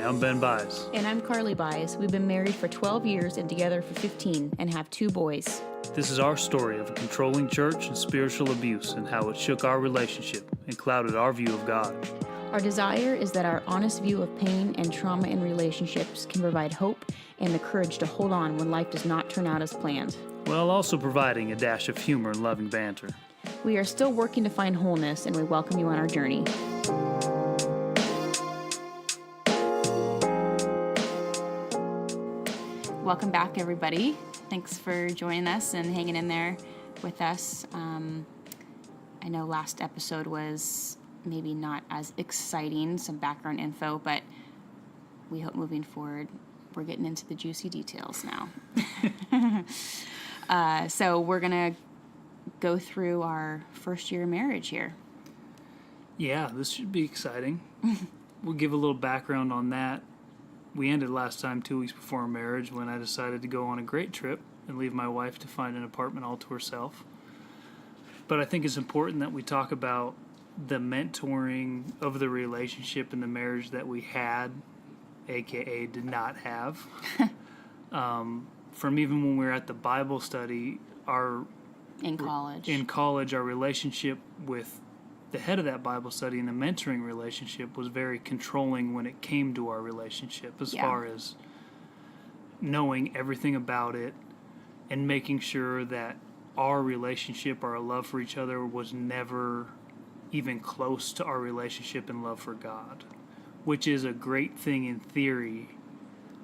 I'm Ben Bies. And I'm Carly Bies. We've been married for 12 years and together for 15 and have 2 boys. This is our story of a controlling church and spiritual abuse and how it shook our relationship and clouded our view of God. Our desire is that our honest view of pain and trauma in relationships can provide hope and the courage to hold on when life does not turn out as planned, while also providing a dash of humor and loving banter. We are still working to find wholeness, and we welcome you on our journey. Welcome back, everybody. Thanks for joining us and hanging in there with us. I know last episode was maybe not as exciting, some background info, but we hope moving forward we're getting into the juicy details now. So we're going to go through our first year of marriage here. Yeah, this should be exciting. We'll give a little background on that. We ended last time 2 weeks before our marriage when I decided to go on a great trip and leave my wife to find an apartment all to herself. But I think it's important that we talk about the mentoring of the relationship and the marriage that we had, aka did not have. From even when we were at the Bible study, in college, our relationship with the head of that Bible study and the mentoring relationship was very controlling when it came to our relationship, as far as knowing everything about it and making sure that our relationship, our love for each other, was never even close to our relationship and love for God, which is a great thing in theory,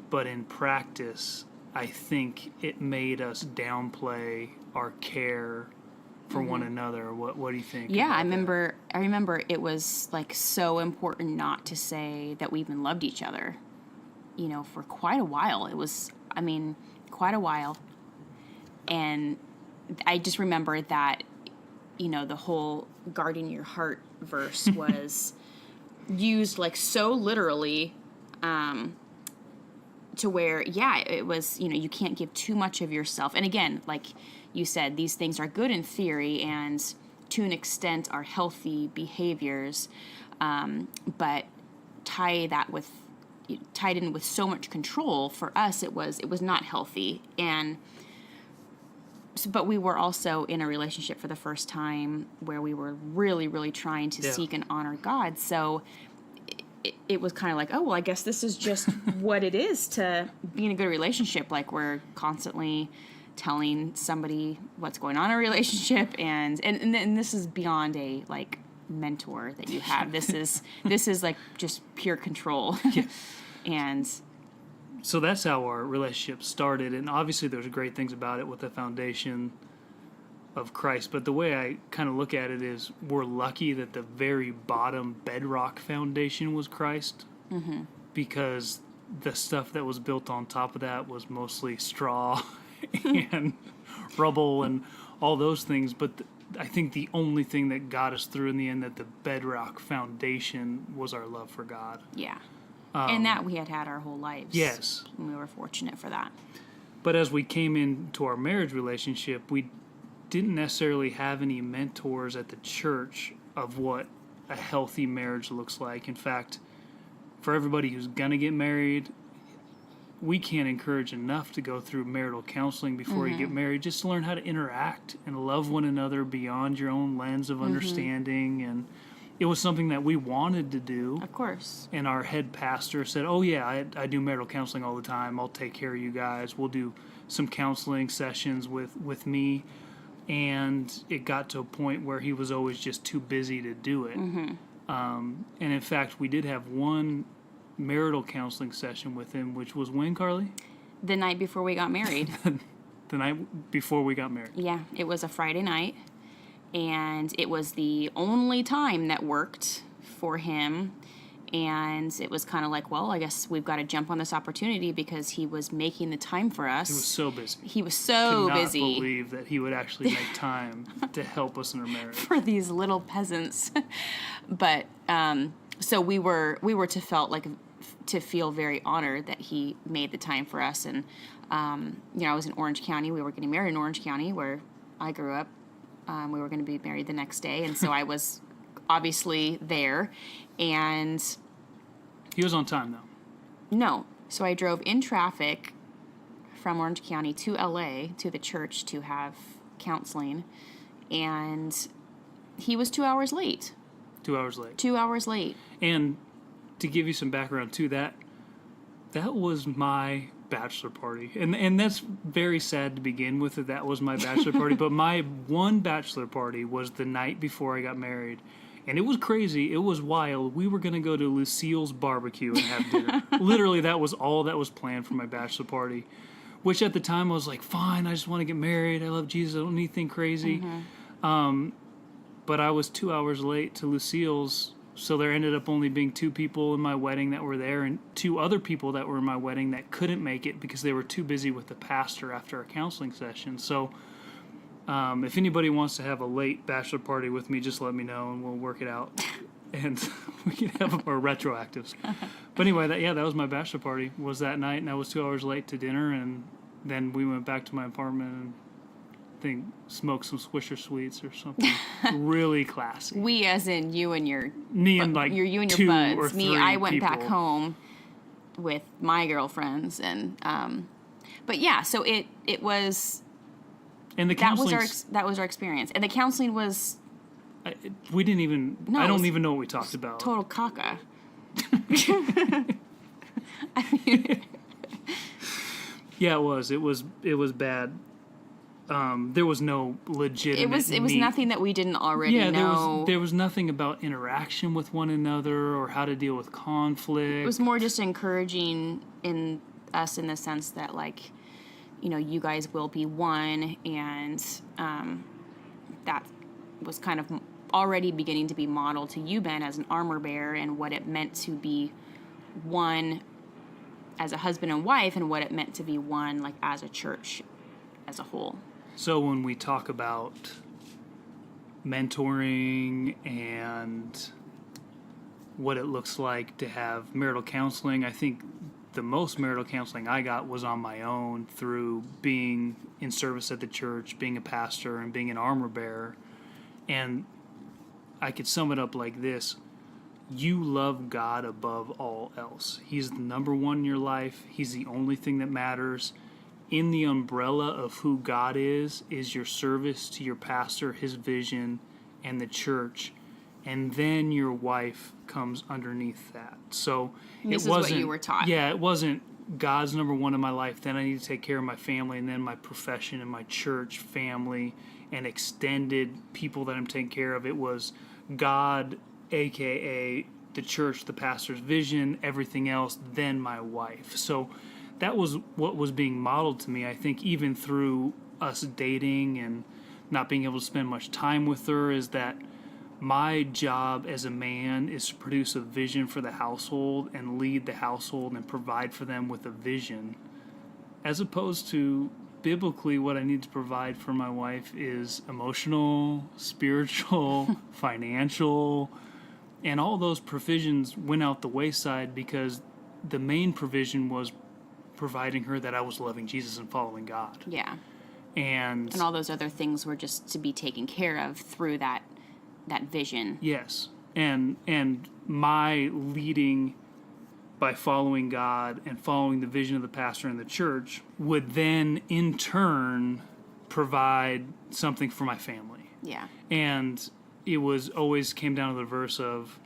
but in practice, I think it made us downplay our care for one another. What do you think? Yeah, I remember it was like so important not to say that we even loved each other, for quite a while. It was, quite a while. And I just remember that, the whole guarding your heart verse was used like so literally, to where, it was, you can't give too much of yourself. And again, like you said, these things are good in theory and to an extent are healthy behaviors, but tied in with so much control, for us it was not healthy. And but we were also in a relationship for the first time where we were really, really trying to seek and honor God. So it was kind of like, oh, well, I guess this is just what it is to be in a good relationship. Like, we're constantly telling somebody what's going on in a relationship, and this is beyond a like mentor that you have. This is like just pure control. Yeah. And so that's how our relationship started, and obviously there's great things about it with the foundation of Christ, but the way I kind of look at it is we're lucky that the very bottom bedrock foundation was Christ, because the stuff that was built on top of that was mostly straw and rubble and all those things, but I think the only thing that got us through in the end, that the bedrock foundation, was our love for God. Yeah. And that we had our whole lives. Yes. And we were fortunate for that. But as we came into our marriage relationship, we didn't necessarily have any mentors at the church of what a healthy marriage looks like. In fact, for everybody who's going to get married, we can't encourage enough to go through marital counseling before you get married, just to learn how to interact and love one another beyond your own lens of understanding. And it was something that we wanted to do. Of course. And our head pastor said, oh yeah, I do marital counseling all the time. I'll take care of you guys. We'll do some counseling sessions with me. And it got to a point where he was always just too busy to do it. And in fact, we did have one marital counseling session with him, which was when, Carly? The night before we got married. The night before we got married. Yeah, it was a Friday night. And it was the only time that worked for him. And it was kind of like, well, I guess we've got to jump on this opportunity, because he was making the time for us. He was so busy. He was so busy. Could not believe that he would actually make time to help us in our marriage. For these little peasants. But so we were to feel very honored that he made the time for us. And I was in Orange County. We were getting married in Orange County, where I grew up. We were going to be married the next day, and so I was obviously there. And he was on time, though. No. So I drove in traffic from Orange County to LA to the church to have counseling, and he was 2 hours late. 2 hours late. 2 hours late. And to give you some background too, that was my bachelor party, and that's very sad to begin with, that was my bachelor party. But my one bachelor party was the night before I got married, and it was crazy. It was wild. We were going to go to Lucille's barbecue and have dinner. Literally, that was all that was planned for my bachelor party, which at the time I was like, fine, I just want to get married. I love Jesus. I don't need anything crazy. But I was 2 hours late to Lucille's. So there ended up only being 2 people in my wedding that were there, and 2 other people that were in my wedding that couldn't make it because they were too busy with the pastor after a counseling session. So if anybody wants to have a late bachelor party with me, just let me know and we'll work it out. And we can have more retroactives. But anyway, that was my bachelor party, was that night, and I was 2 hours late to dinner, and then we went back to my apartment and smoked some Swisher Sweets or something really classy. We, as in you and your you and your 2 buds. or 3 Me, I went people. Back home with my girlfriends, and but yeah, so it was. And the counseling that was our experience, and the counseling was. We didn't even. No, I don't even know what we talked about. Total caca. I mean. Yeah, it was. It was bad. There was no legitimate. It was nothing that we didn't already know. There was nothing about interaction with one another or how to deal with conflict. It was more just encouraging in us in the sense that, like, you guys will be one, and that was kind of already beginning to be modeled to you, Ben, as an armor bearer, and what it meant to be one as a husband and wife, and what it meant to be one, like, as a church as a whole. So when we talk about mentoring and what it looks like to have marital counseling, I think the most marital counseling I got was on my own through being in service at the church, being a pastor, and being an armor bearer. And I could sum it up like this: you love God above all else. He's the number one in your life. He's the only thing that matters. In the umbrella of who God is your service to your pastor, his vision, and the church. And then your wife comes underneath that. So this is what you were taught. Yeah, it wasn't God's number one in my life. Then I need to take care of my family, and then my profession and my church family and extended people that I'm taking care of. It was God, a.k.a. the church, the pastor's vision, everything else, then my wife. So that was what was being modeled to me, I think, even through us dating and not being able to spend much time with her, is that my job as a man is to produce a vision for the household and lead the household and provide for them with a vision, as opposed to biblically what I need to provide for my wife is emotional, spiritual, financial, and all those provisions went out the wayside because the main provision was providing her that I was loving Jesus and following God. Yeah. And all those other things were just to be taken care of through that vision. Yes. And my leading by following God and following the vision of the pastor and the church would then in turn provide something for my family. Yeah. And it was always came down to the verse of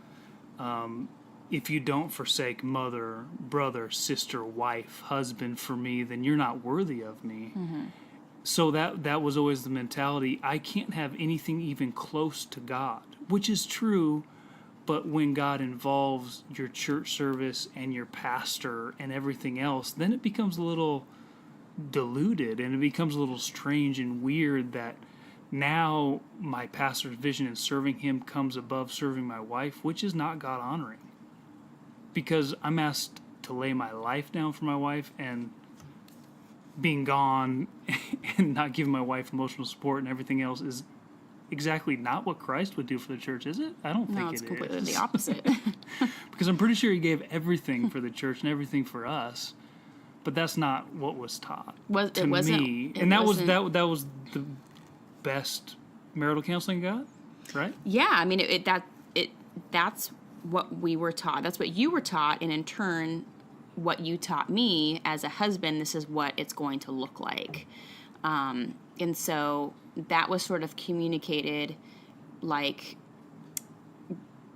if you don't forsake mother, brother, sister, wife, husband for me, then you're not worthy of me. Mm-hmm. So that was always the mentality. I can't have anything even close to God, which is true, but when God involves your church service and your pastor and everything else, then it becomes a little diluted and it becomes a little strange and weird that now my pastor's vision and serving him comes above serving my wife, which is not God-honoring. Because I'm asked to lay my life down for my wife, and being gone and not giving my wife emotional support and everything else is exactly not what Christ would do for the church, is it? I don't think it is. No, it's completely the opposite. Because I'm pretty sure he gave everything for the church and everything for us, but that's not what was taught to me. And that was the best marital counseling God, right? Yeah, I mean that's what we were taught. That's what you were taught, and in turn, what you taught me as a husband, this is what it's going to look like. And so that was sort of communicated like,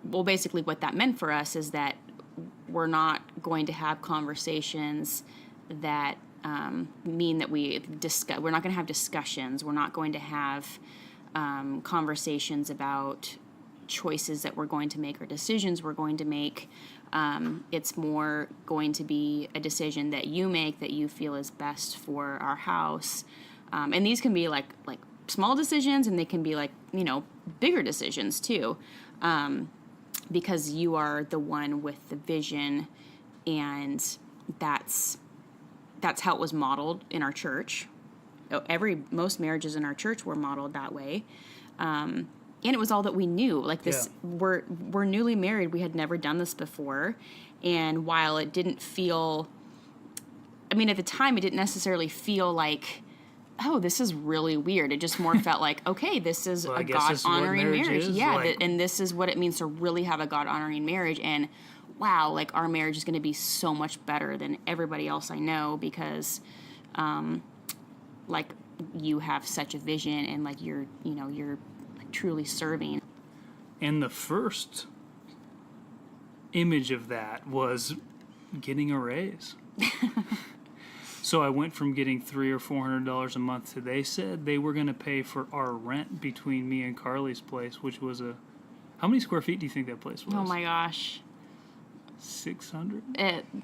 well, basically what that meant for us is that we're not going to have conversations that mean that we're not going to have discussions. We're not going to have conversations about choices that we're going to make or decisions we're going to make. It's more going to be a decision that you make that you feel is best for our house. And these can be like small decisions, and they can be like, bigger decisions too. Because you are the one with the vision, and that's how it was modeled in our church. Most marriages in our church were modeled that way. And it was all that we knew. Like this, we're newly married. We had never done this before. And while it didn't feel, at the time, it didn't necessarily feel like, oh, this is really weird. It just more felt like, okay, this is a God-honoring marriage. Yeah, like, and this is what it means to really have a God-honoring marriage. And wow, like our marriage is going to be so much better than everybody else I know because, like you have such a vision and like you're like truly serving. And the first image of that was getting a raise. So I went from getting $300 or $400 a month to they said they were going to pay for our rent between me and Carly's place, which was how many square feet do you think that place was? Oh my gosh. 600?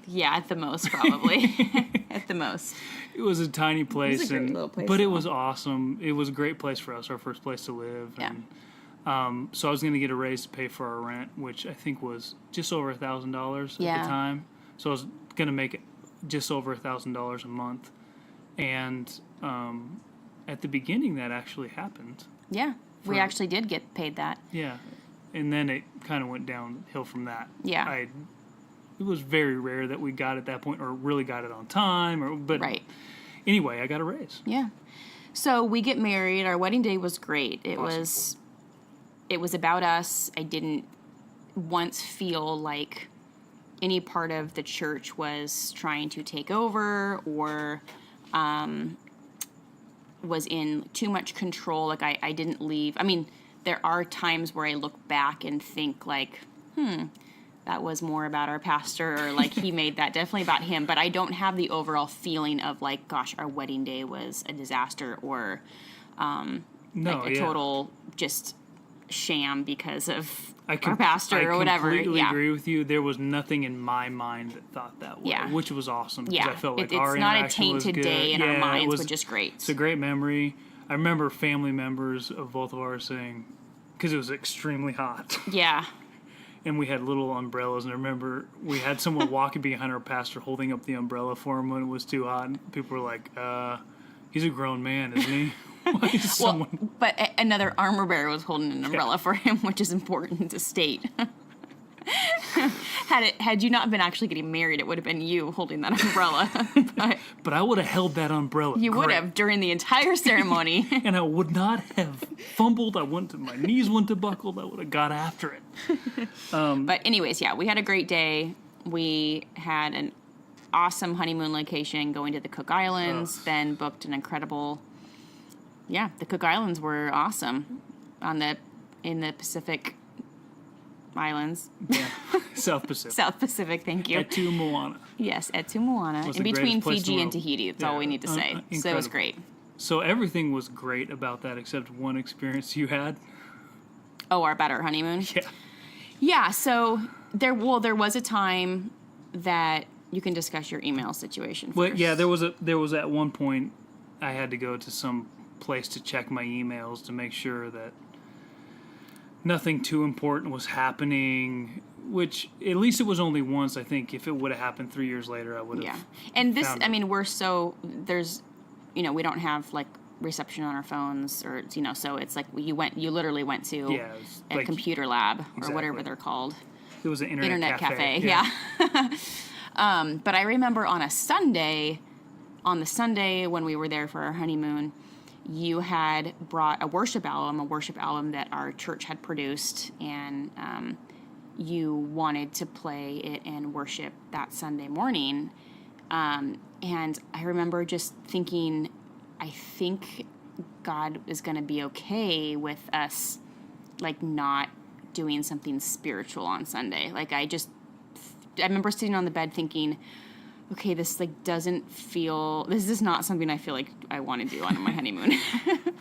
Yeah, at the most, probably. At the most. It was a tiny place. It was a great little place. But it was awesome. It was a great place for us, our first place to live. Yeah. And, so I was going to get a raise to pay for our rent, which I think was just over $1,000 at the time. So I was going to make it just over $1,000 a month. And at the beginning, that actually happened. Yeah, we actually did get paid that. Yeah. And then it kind of went downhill from that. Yeah. It was very rare that we got at that point or really got it on time. But right. Anyway, I got a raise. Yeah. So we get married. Our wedding day was great. It was about us. I didn't once feel like any part of the church was trying to take over or was in too much control. Like I didn't leave. There are times where I look back and think like, that was more about our pastor, or like he made that definitely about him. But I don't have the overall feeling of like, gosh, our wedding day was a disaster or total just sham because of our pastor or whatever. I completely agree with you. There was nothing in my mind that thought that way, which was awesome. Yeah, I felt like it's our not a interaction was tainted good. day in our minds, which is great. It's a great memory. I remember family members of both of ours saying, because it was extremely hot. Yeah. And we had little umbrellas, and I remember we had someone walking behind our pastor holding up the umbrella for him when it was too hot, and people were like, he's a grown man, isn't he? Why is someone... But another Armorbearer was holding an umbrella for him, which is important to state. Had you not been actually getting married, it would have been you holding that umbrella. But I would have held that umbrella. You would have during the entire ceremony. And I would not have fumbled. My knees wouldn't have buckled. I would have got after it. But anyways, yeah, we had a great day. We had an awesome honeymoon location going to the Cook Islands. Ben booked an incredible... Yeah, the Cook Islands were awesome in the Pacific Islands. Yeah, South Pacific. South Pacific, thank you. Etu Moana. Yes, Etu Moana. In between Fiji and Tahiti, that's all we need to say. Incredible. So it was great. So everything was great about that except one experience you had. Oh, about our honeymoon? Yeah. Yeah, so there was a time that you can discuss your email situation first. Well, yeah, there was at one point I had to go to some place to check my emails to make sure that nothing too important was happening, which at least it was only once. I think if it would have happened 3 years later, I would have. Yeah. And this, we're so, there's, we don't have like reception on our phones or, so it's like you literally went to a computer lab or whatever they're called. It was an internet cafe. Yeah. But I remember on the Sunday when we were there for our honeymoon, you had brought a worship album that our church had produced, and you wanted to play it and worship that Sunday morning. And I remember just thinking, I think God is going to be okay with us, like, not doing something spiritual on Sunday. Like, I remember sitting on the bed thinking, okay, this, like, this is not something I feel like I want to do on my honeymoon.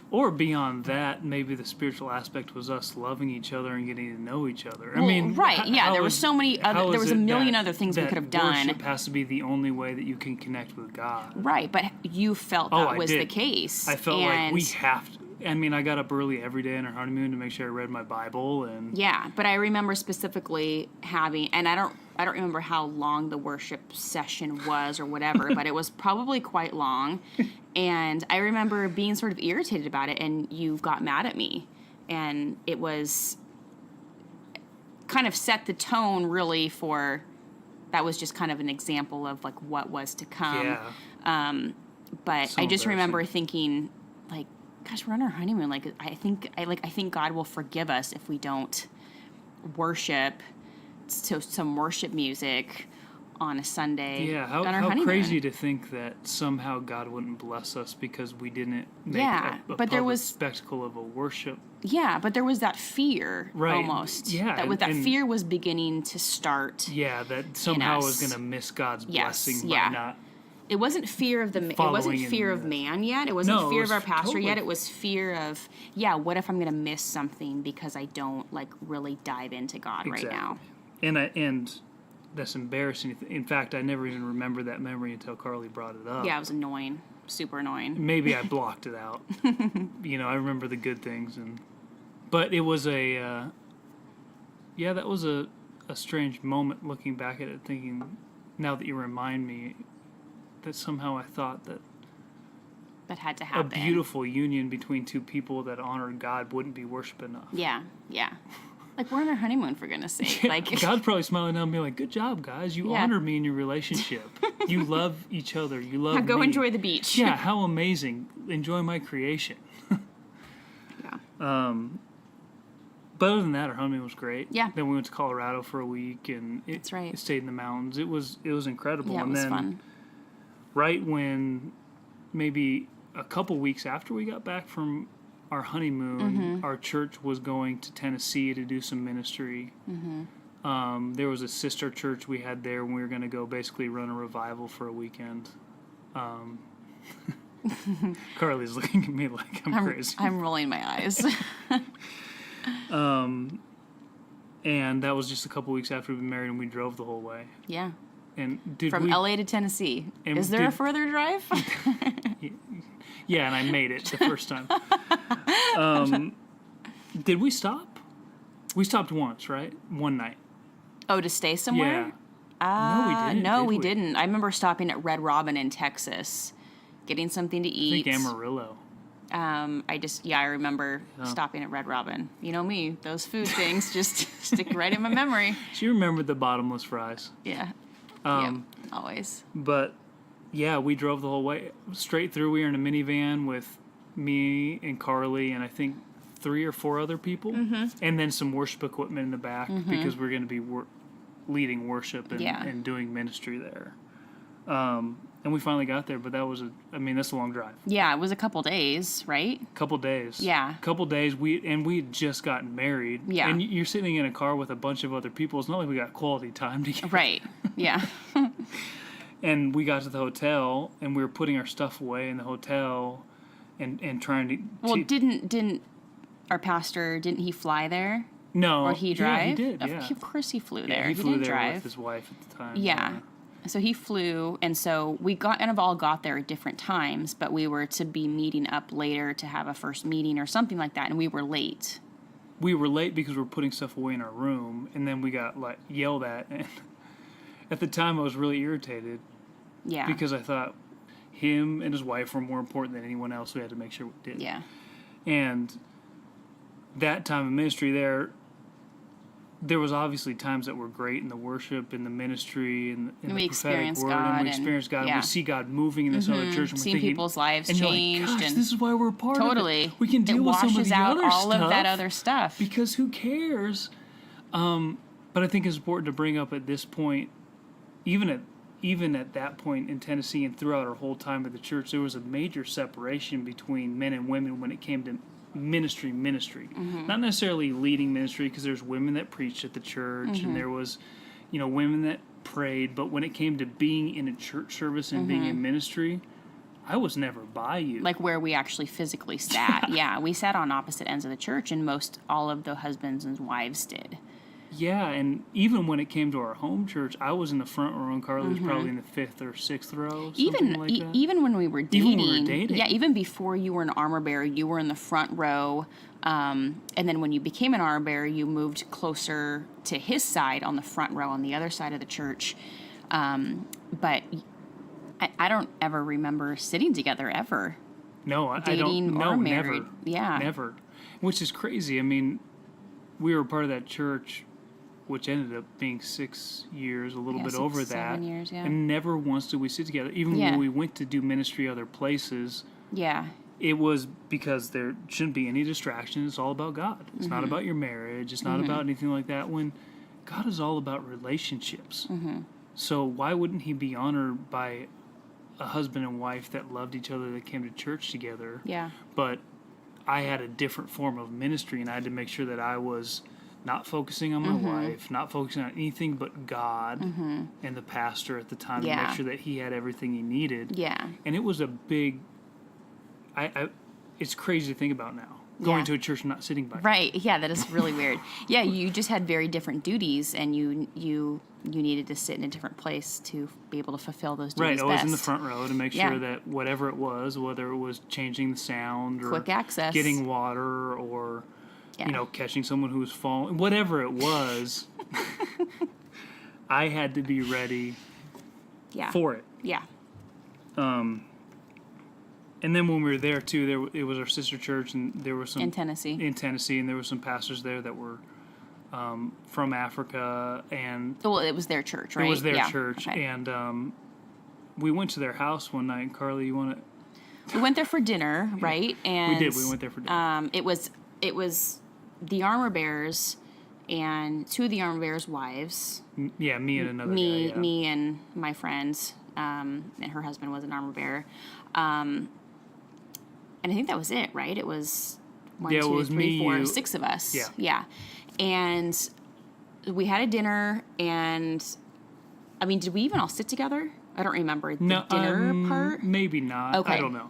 Or beyond that, maybe the spiritual aspect was us loving each other and getting to know each other. There was a million other things we could have done. Worship has to be the only way that you can connect with God. Right, but you felt that was the case. I felt like we have to. I mean, I got up early every day on our honeymoon to make sure I read my Bible and. Yeah, but I remember specifically having, and I don't remember how long the worship session was or whatever, but it was probably quite long. And I remember being sort of irritated about it, and you got mad at me. And it was kind of set the tone, really, that was just kind of an example of, like, what was to come. Yeah. But so I just remember thinking, like, gosh, we're on our honeymoon. Like, I think God will forgive us if we don't worship to some worship music on a Sunday. Yeah, how crazy to think that somehow God wouldn't bless us because we didn't make a public spectacle of a worship. Yeah, but there was that fear, almost. Yeah. That fear was beginning to start. Yeah, that somehow I was going to miss God's blessing by not. It wasn't fear of it wasn't fear of man yet. It wasn't fear of our pastor yet. It was fear of, what if I'm going to miss something because I don't, like, really dive into God right now. And that's embarrassing. In fact, I never even remember that memory until Carly brought it up. Yeah, it was annoying. Super annoying. Maybe I blocked it out. I remember the good things. But it was that was a strange moment looking back at it, thinking, now that you remind me, that somehow I thought that had to happen. A beautiful union between two people that honored God wouldn't be worship enough. Yeah. Like, we're on our honeymoon, for goodness sake. Like, God's probably smiling down and being like, good job, guys. You honor me in your relationship. You love each other. You love me. Go enjoy the beach. Yeah, how amazing. Enjoy my creation. Yeah. But other than that, our honeymoon was great. Yeah. Then we went to Colorado for a week, and it stayed in the mountains. It was incredible. Yeah, it was fun. Right when maybe a couple weeks after we got back from our honeymoon, our church was going to Tennessee to do some ministry. There was a sister church we had there, and we were going to go basically run a revival for a weekend. Carly's looking at me like I'm crazy. I'm rolling my eyes. And that was just a couple weeks after we'd been married, and we drove the whole way. Yeah. And from LA to Tennessee. Is there a further drive? Yeah, and I made it the first time. Did we stop? We stopped once, right? One night. Oh, to stay somewhere? Yeah. No, we didn't. I remember stopping at Red Robin in Texas, getting something to eat. I think Amarillo. I remember stopping at Red Robin. You know me, those food things just stick right in my memory. So you remembered the bottomless fries. Yeah. Always. But, yeah, we drove the whole way. Straight through, we were in a minivan with me and Carly and I think 3 or 4 other people. And then some worship equipment in the back because we're going to be leading worship and doing ministry there. And we finally got there, but that's a long drive. Yeah, it was a couple days, right? Couple days. Yeah. Couple days. We had just gotten married. Yeah. And you're sitting in a car with a bunch of other people. It's not like we got quality time together. Right. Yeah. And we got to the hotel, and we were putting our stuff away in the hotel, and trying to. Well, didn't our pastor? Didn't he fly there? No. Or did he drive? Yeah, he did. Yeah. Of course, he flew there. He flew didn't there drive with his wife at the time. Yeah. So he flew, and so we all got there at different times, but we were to be meeting up later to have a first meeting or something like that, and we were late. We were late because we were putting stuff away in our room, and then we got yelled at, and at the time I was really irritated. Yeah. Because I thought him and his wife were more important than anyone else, so we had to make sure we did. Yeah. And that time of ministry there was obviously times that were great in the worship, in the ministry, in the we prophetic word, God, and we experienced God. Yeah. We see God moving in this other church, and we're seeing thinking, people's lives and changed. You're like, gosh, and this is why we're a part of it. We can deal it with some of washes the out other all stuff of that other stuff. because who cares? But I think it's important to bring up at this point, even at that point in Tennessee and throughout our whole time at the church, there was a major separation between men and women when it came to ministry. Not necessarily leading ministry, because there's women that preached at the church and there was, women that prayed. But when it came to being in a church service and being in ministry, I was never by you. Like where we actually physically sat. Yeah, we sat on opposite ends of the church, and all of the husbands and wives did. Yeah, and even when it came to our home church, I was in the front row, and Carly was probably in the 5th or 6th row, Even like that. even when we were dating, yeah, even before you were an Armorbearer, you were in the front row, and then when you became an Armorbearer, you moved closer to his side on the front row on the other side of the church. But I don't ever remember sitting together ever. No, I dating don't. or No, married. never. Yeah, Never. Which is crazy. I mean, we were part of that church, which ended up being 6 years, a little bit over that. 7 years, yeah. And never once did we sit together. Even when we went to do ministry other places, it was because there shouldn't be any distractions. It's all about God. It's not about your marriage. It's not about anything like that. When God is all about relationships. So why wouldn't he be honored by a husband and wife that loved each other, that came to church together? Yeah. But I had a different form of ministry, and I had to make sure that I was not focusing on my wife, not focusing on anything but God and the pastor at the time, to make sure that he had everything he needed. Yeah. And it was a big, it's crazy to think about now, going to a church and not sitting by. Right. Yeah, that is really weird. Yeah, you just had very different duties, and you needed to sit in a different place to be able to fulfill those duties. Right, I was best. in the front row to make sure that whatever it was, whether it was changing the sound or Quick access, getting water, or catching someone who was falling, whatever it was, I had to be ready for it. Yeah. And then when we were there too, it was our sister church, and there were some in Tennessee, and there were some pastors there that were from Africa, and it was their church, right? It was their church, okay. And we went to their house one night. And Carly, you want to? We went there for dinner, right? And we did. We went there for dinner. It was the Armorbearers and two of the Armorbearers' wives. Yeah, me and another guy. Yeah. Me and my friends, and her husband was an Armorbearer. And I think that was it, right? It was 1, 2, 3, 4, 6 of us. Yeah. Yeah. And we had a dinner, and I mean, did we even all sit together? I don't remember the dinner part. Maybe not. Okay. I don't know.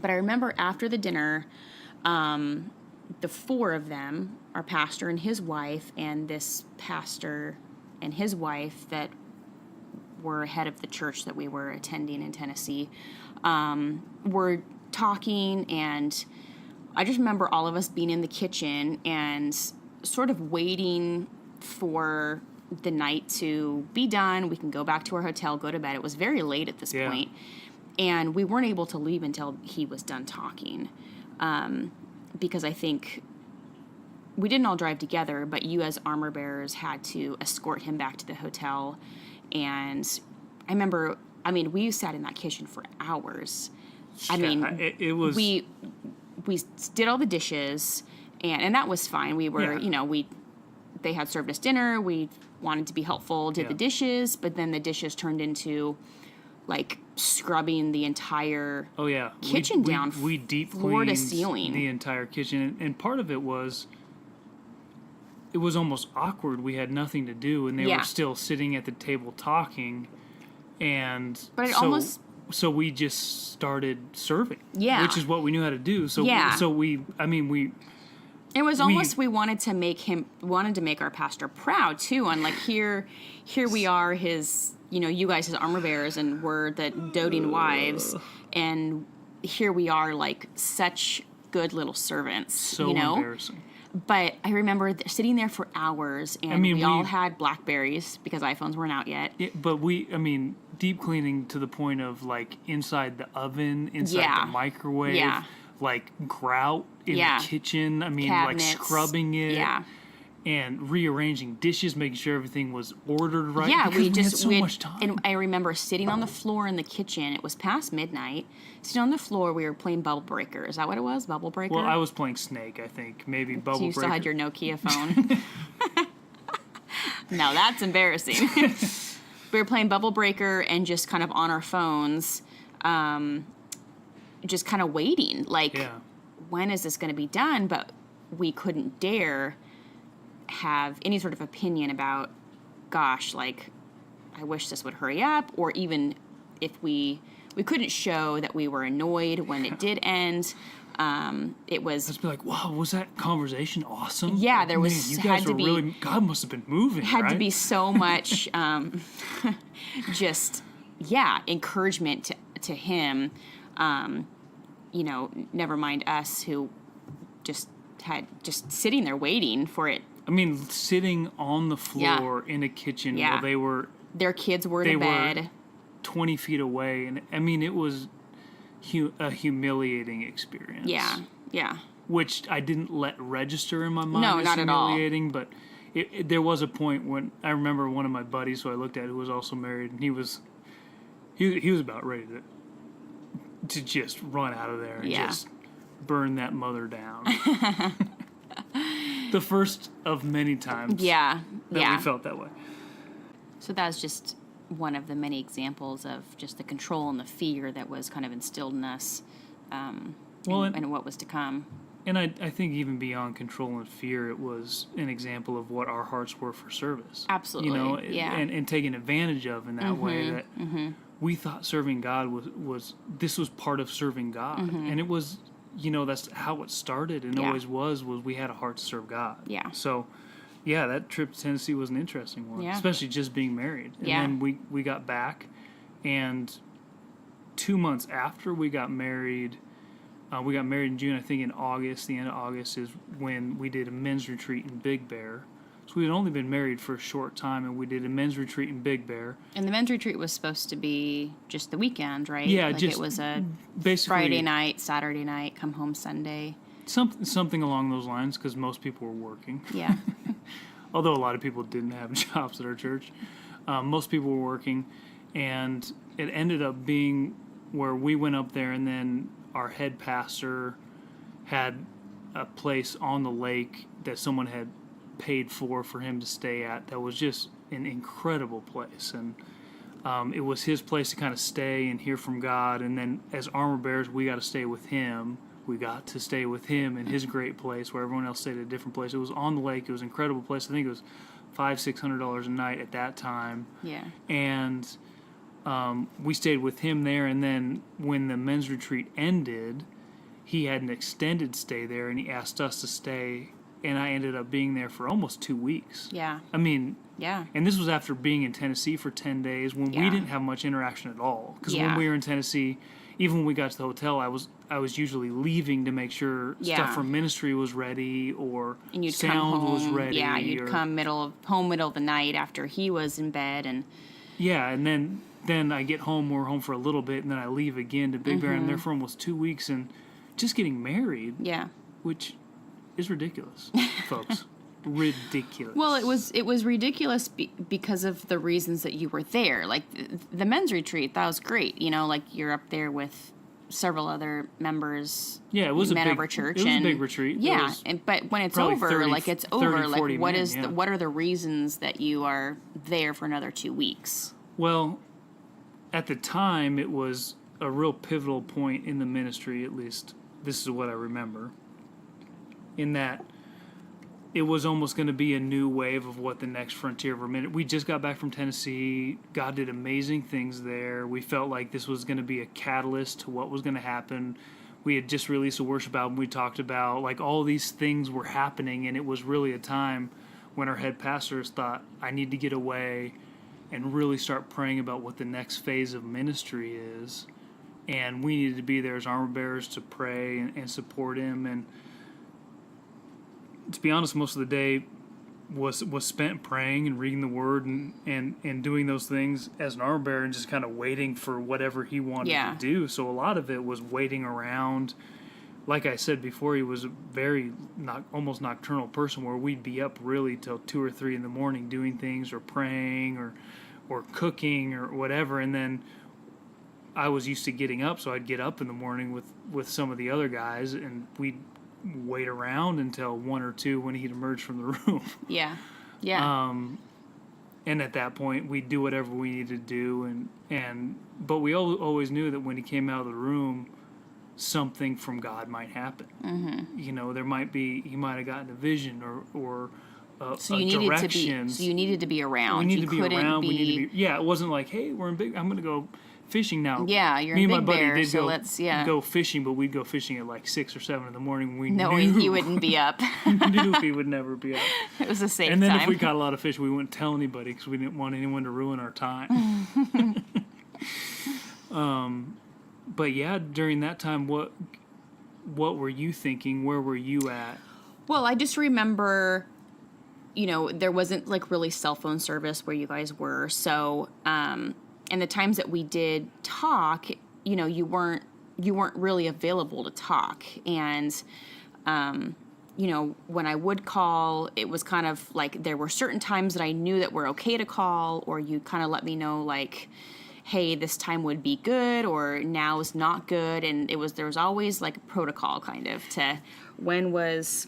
But I remember after the dinner, the 4 of them, our pastor and his wife, and this pastor and his wife that were head of the church that we were attending in Tennessee, were talking, and I just remember all of us being in the kitchen and sort of waiting for the night to be done. We can go back to our hotel, go to bed. It was very late at this point, and we weren't able to leave until he was done talking, because I think we didn't all drive together, but you as Armorbearers had to escort him back to the hotel. And I remember, we sat in that kitchen for hours. It was. We did all the dishes, and that was fine. We were, they had served us dinner. We wanted to be helpful, did the dishes, but then the dishes turned into like scrubbing the entire kitchen down. We deep floor cleaned to ceiling the entire kitchen, and part of it was almost awkward. We had nothing to do, and they were still sitting at the table talking, and so we just started serving, which is what we knew how to do. So we it was almost we wanted to make our pastor proud too, and like here we are, his you guys his Armorbearers, and we're the doting wives, and here we are like such good little servants. So embarrassing. But I remember sitting there for hours, and we all had BlackBerries because iPhones weren't out yet. Yeah, but deep cleaning to the point of like inside the oven, inside the microwave, like grout in the kitchen. Cabinets. Like scrubbing it, and rearranging dishes, making sure everything was ordered right. Yeah, we had so much time. And I remember sitting on the floor in the kitchen. It was past midnight. Sitting on the floor, we were playing Bubble Breaker. Is that what it was? Bubble Breaker? Well, I was playing Snake, I think. Maybe Bubble Breaker. So you still had your Nokia phone. No, that's embarrassing. We were playing Bubble Breaker and just kind of on our phones, just kind of waiting. Like, when is this going to be done? But we couldn't dare have any sort of opinion about, gosh, like, I wish this would hurry up. Or even if we couldn't show that we were annoyed when it did end. It was. Let's be like, wow, was that conversation awesome? Yeah, there was. Man, you guys were really. God must have been moving. Had to be so much, just encouragement to him. You know, never mind us who just sitting there waiting for it. I mean, sitting on the floor in a kitchen while their kids were in bed, were 20 feet away, and I mean, it was a humiliating experience. Yeah. Which I didn't let register in my mind. No, not at all. Humiliating, but there was a point when I remember one of my buddies who I looked at who was also married, and he was about ready to just run out of there and just burn that mother down. The first of many times. That we felt that way. So that was just one of the many examples of just the control and the fear that was kind of instilled in us, and what was to come. And I think even beyond control and fear, it was an example of what our hearts were for service. Absolutely. You know, and taken advantage of in that way that we thought serving God was part of serving God. And it was, you know, that's how it started and always was we had a heart to serve God. Yeah. So, yeah, that trip to Tennessee was an interesting one, especially just being married. And then we got back, and 2 months after we got married in June, I think in August, the end of August is when we did a men's retreat in Big Bear. So we had only been married for a short time, and we did a men's retreat in Big Bear. And the men's retreat was supposed to be just the weekend, right? Yeah, like just it was a basically Friday night, Saturday night, come home Sunday. Something along those lines, because most people were working. Yeah. Although a lot of people didn't have jobs at our church. Most people were working, and it ended up being where we went up there, and then our head pastor had a place on the lake that someone had paid for him to stay at that was just an incredible place. And it was his place to kind of stay and hear from God. And then as Armorbearers, we got to stay with him. We got to stay with him in his great place where everyone else stayed at a different place. It was on the lake. It was an incredible place. I think it was $500-$600 a night at that time. Yeah. And we stayed with him there. And then when the men's retreat ended, he had an extended stay there, and he asked us to stay. And I ended up being there for almost 2 weeks. Yeah. I mean, yeah. And this was after being in Tennessee for 10 days when we didn't have much interaction at all. Because when we were in Tennessee, even when we got to the hotel, I was usually leaving to make sure stuff from ministry was ready or sound was ready. Yeah, you'd come middle of the night after he was in bed. And then I get home, we're home for a little bit, and then I leave again to Big Bear, and I'm there for almost 2 weeks, and just getting married. Yeah. Which is ridiculous, folks. Ridiculous. Well, it was ridiculous because of the reasons that you were there. Like the men's retreat, that was great. You know, like you're up there with several other members. Yeah, it was men of our church. It was a big retreat. Yeah, but when it's over, 30, like it's over. 30, like what men, is what are the reasons that you are there for another 2 weeks? Well, at the time, it was a real pivotal point in the ministry. At least this is what I remember. In that, it was almost going to be a new wave of what the next frontier of our ministry. We just got back from Tennessee. God did amazing things there. We felt like this was going to be a catalyst to what was going to happen. We had just released a worship album we talked about. Like all these things were happening, and it was really a time when our head pastors thought, I need to get away and really start praying about what the next phase of ministry is. And we needed to be there as Armorbearers to pray and support him. And to be honest, most of the day was spent praying and reading the Word and doing those things as an Armorbearer and just kind of waiting for whatever he wanted to do. So a lot of it was waiting around. Like I said before, he was a very almost nocturnal person where we'd be up really till 2 or 3 in the morning doing things or praying or cooking or whatever. And then I was used to getting up, so I'd get up in the morning with some of the other guys, and we'd wait around until 1 or 2 when he'd emerge from the room. Yeah. And at that point, we'd do whatever we needed to do. But we always knew that when he came out of the room, something from God might happen. Mm-hmm. There might be, he might have gotten a vision or so you needed directions. So you needed to be around. We needed to be around. We needed to be, it wasn't like, hey, I'm going to go fishing now. Yeah, you're Me in and my Big buddy Bear, did so let's, go fishing, but we'd go fishing at like 6 or 7 in the morning. We knowing knew he wouldn't be up. we knew he would never be up. It was a safe And then time. if we caught a lot of fish, we wouldn't tell anybody because we didn't want anyone to ruin our time. But yeah, during that time, what were you thinking? Where were you at? Well, I just remember, there wasn't like really cell phone service where you guys were. So, and the times that we did talk, you weren't really available to talk. And, when I would call, it was kind of like there were certain times that I knew that were okay to call, or you kind of let me know like, hey, this time would be good, or now is not good. And there was always like a protocol kind of to when it was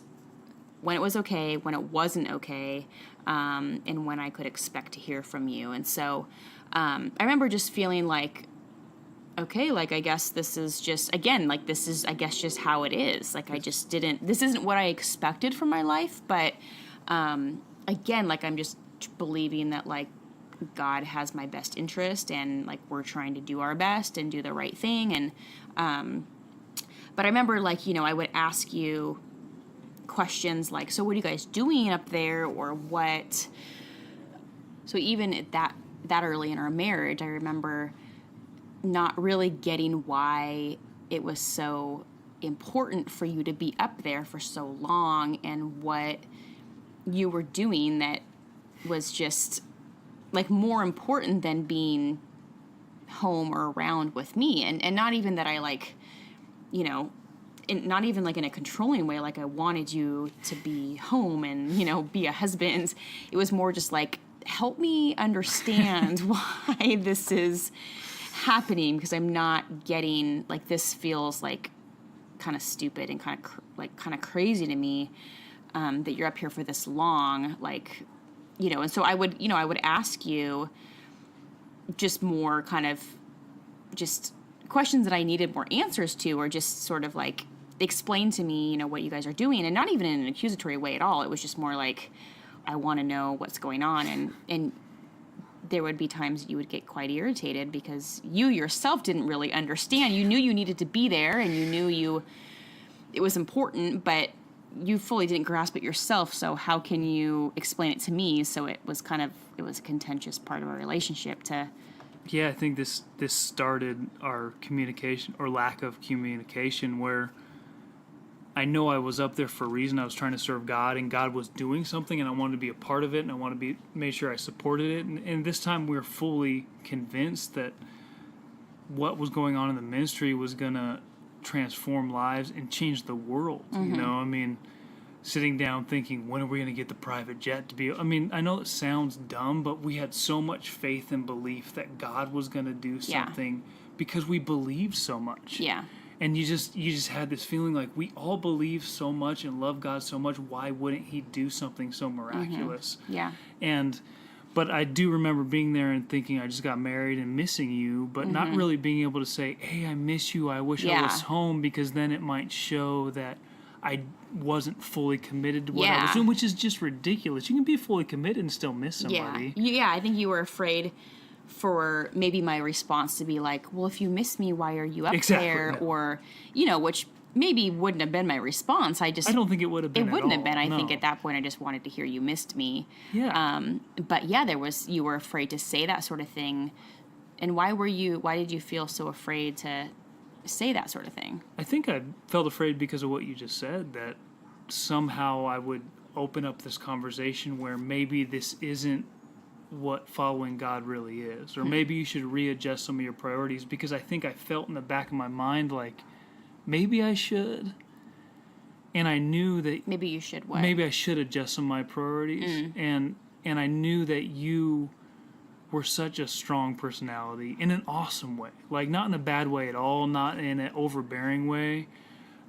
okay, when it wasn't okay, and when I could expect to hear from you. And so I remember just feeling like, okay, like, I guess this is just, again, like, this is, I guess, just how it is. Like, I just didn't, this isn't what I expected from my life. But again, like, I'm just believing that, like, God has my best interest, and like we're trying to do our best and do the right thing. And but I remember, like, I would ask you questions like, so what are you guys doing up there, or what? So even at that early in our marriage, I remember not really getting why it was so important for you to be up there for so long, and what you were doing that was just like more important than being home or around with me. And not even that I like, not even like in a controlling way, like I wanted you to be home and, be a husband. It was more just like, help me understand why this is happening, because I'm not getting, like, this feels like kind of stupid and kind of crazy to me, that you're up here for this long, like, and so I would ask you just more kind of just questions that I needed more answers to, or just sort of like explain to me, what you guys are doing, and not even in an accusatory way at all. It was just more like, I want to know what's going on. And there would be times you would get quite irritated because you yourself didn't really understand. You knew you needed to be there, and you knew it was important, but you fully didn't grasp it yourself. So how can you explain it to me? So it was a contentious part of our relationship to. Yeah, I think this started our communication, or lack of communication, where I know I was up there for a reason. I was trying to serve God, and God was doing something, and I wanted to be a part of it, and I wanted to make sure I supported it. And this time we were fully convinced that what was going on in the ministry was going to transform lives and change the world. Mm-hmm. Sitting down thinking, when are we going to get the private jet to be? I know it sounds dumb, but we had so much faith and belief that God was going to do something because we believed so much. Yeah. And you just had this feeling like we all believe so much and love God so much. Why wouldn't He do something so miraculous? Mm-hmm. Yeah. But I do remember being there and thinking, I just got married and missing you, but mm-hmm. not really being able to say, hey, I miss you. I wish I was home, because then it might show that I wasn't fully committed to what I was doing, which is just ridiculous. You can be fully committed and still miss somebody. Yeah, I think you were afraid for maybe my response to be like, well, if you miss me, why are you up there? No. Or, which maybe wouldn't have been my response. I don't think it would have been. It wouldn't at have been. all. I No. think at that point I just wanted to hear you missed me. Yeah. But yeah, you were afraid to say that sort of thing. And why did you feel so afraid to say that sort of thing? I think I felt afraid because of what you just said, that somehow I would open up this conversation where maybe this isn't what following God really is, or maybe you should readjust some of your priorities, because I think I felt in the back of my mind like maybe I should, and I knew that maybe you should what? Maybe I should adjust some of my priorities, and I knew that you were such a strong personality in an awesome way, like not in a bad way at all, not in an overbearing way.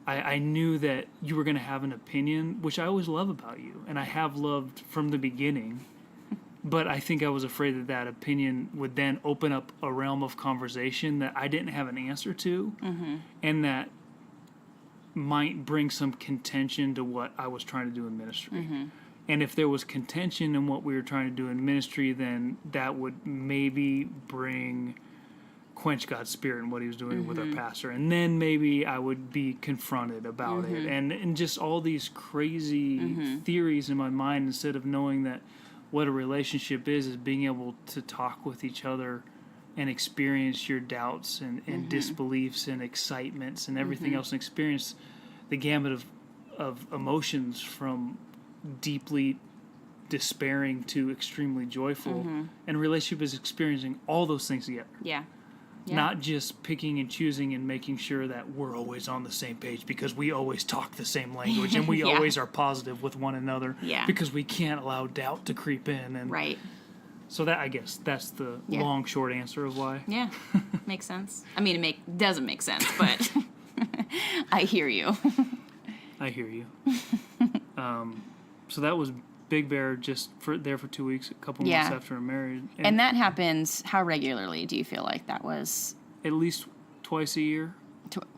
I knew that you were going to have an opinion, which I always love about you, and I have loved from the beginning. But I think I was afraid that that opinion would then open up a realm of conversation that I didn't have an answer to, and that might bring some contention to what I was trying to do in ministry. And if there was contention in what we were trying to do in ministry, then that would maybe quench God's spirit in what he was doing with our pastor. And then maybe I would be confronted about it. And just all these crazy theories in my mind, instead of knowing that what a relationship is being able to talk with each other and experience your doubts and disbeliefs and excitements and everything else, and experience the gamut of emotions from deeply despairing to extremely joyful. And relationship is experiencing all those things together. Yeah. Not just picking and choosing and making sure that we're always on the same page because we always talk the same language and we always are positive with one another because we can't allow doubt to creep in. And right. So that, I guess, that's the long, short answer of why. Yeah, makes sense. I mean, it doesn't make sense, but I hear you. I hear you. So that was Big Bear, just there for 2 weeks, a couple months after we're married. And that happens, how regularly do you feel like that was? At least twice a year.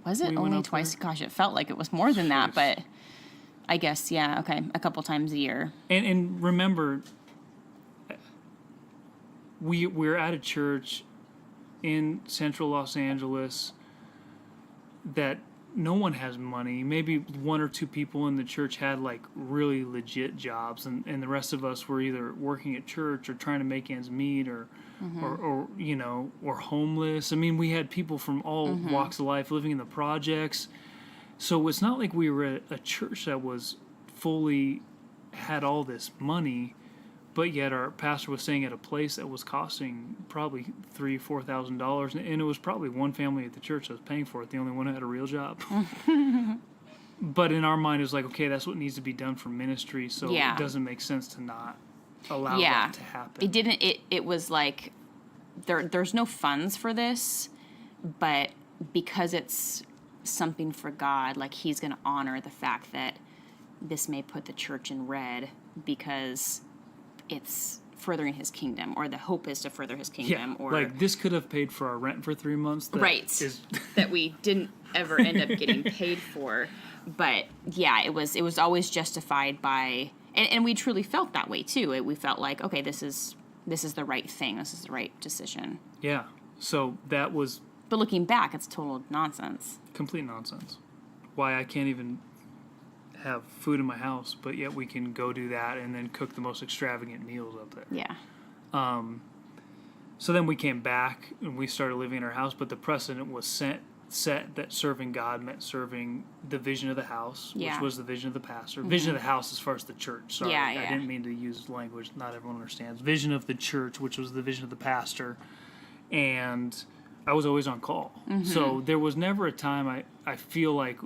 Was it only twice? Gosh, it felt like it was more than that, but I guess, okay, a couple times a year. And remember, we're at a church in central Los Angeles that no one has money. Maybe one or two people in the church had like really legit jobs, and the rest of us were either working at church or trying to make ends meet or homeless. I mean, we had people from all walks of life living in the projects. So it's not like we were at a church that was fully had all this money, but yet our pastor was staying at a place that was costing probably $3,000-$4,000, and it was probably one family at the church that was paying for it, the only one who had a real job. But in our mind, it was like, okay, that's what needs to be done for ministry, so it doesn't make sense to not allow that to happen. It didn't. It was like there's no funds for this, but because it's something for God, like he's going to honor the fact that this may put the church in red because it's furthering his kingdom, or the hope is to further his kingdom. Or like this could have paid for our rent for 3 months. That we didn't ever end up getting paid for. But it was always justified by, and we truly felt that way too. We felt like, okay, this is the right thing. This is the right decision. Yeah. So that was. But looking back, it's total nonsense. Complete nonsense. Why I can't even have food in my house, but yet we can go do that and then cook the most extravagant meals up there. Yeah. So then we came back and we started living in our house, but the precedent was set that serving God meant serving the vision of the house, which was the vision of the pastor. Vision of the house as far as the church. Sorry, I didn't mean to use language not everyone understands. Vision of the church, which was the vision of the pastor. And I was always on call. So there was never a time I feel like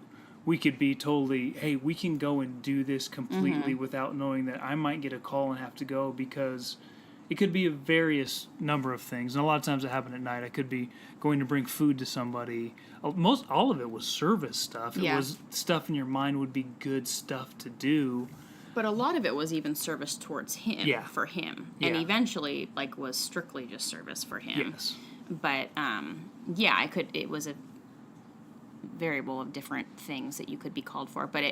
we could be totally, hey, we can go and do this completely without knowing that I might get a call and have to go, because it could be a various number of things. And a lot of times it happened at night. I could be going to bring food to somebody. All of it was service stuff. It was stuff in your mind would be good stuff to do. But a lot of it was even service towards him, for him. And eventually, was strictly just service for him. Yes. But, it was a variable of different things that you could be called for, but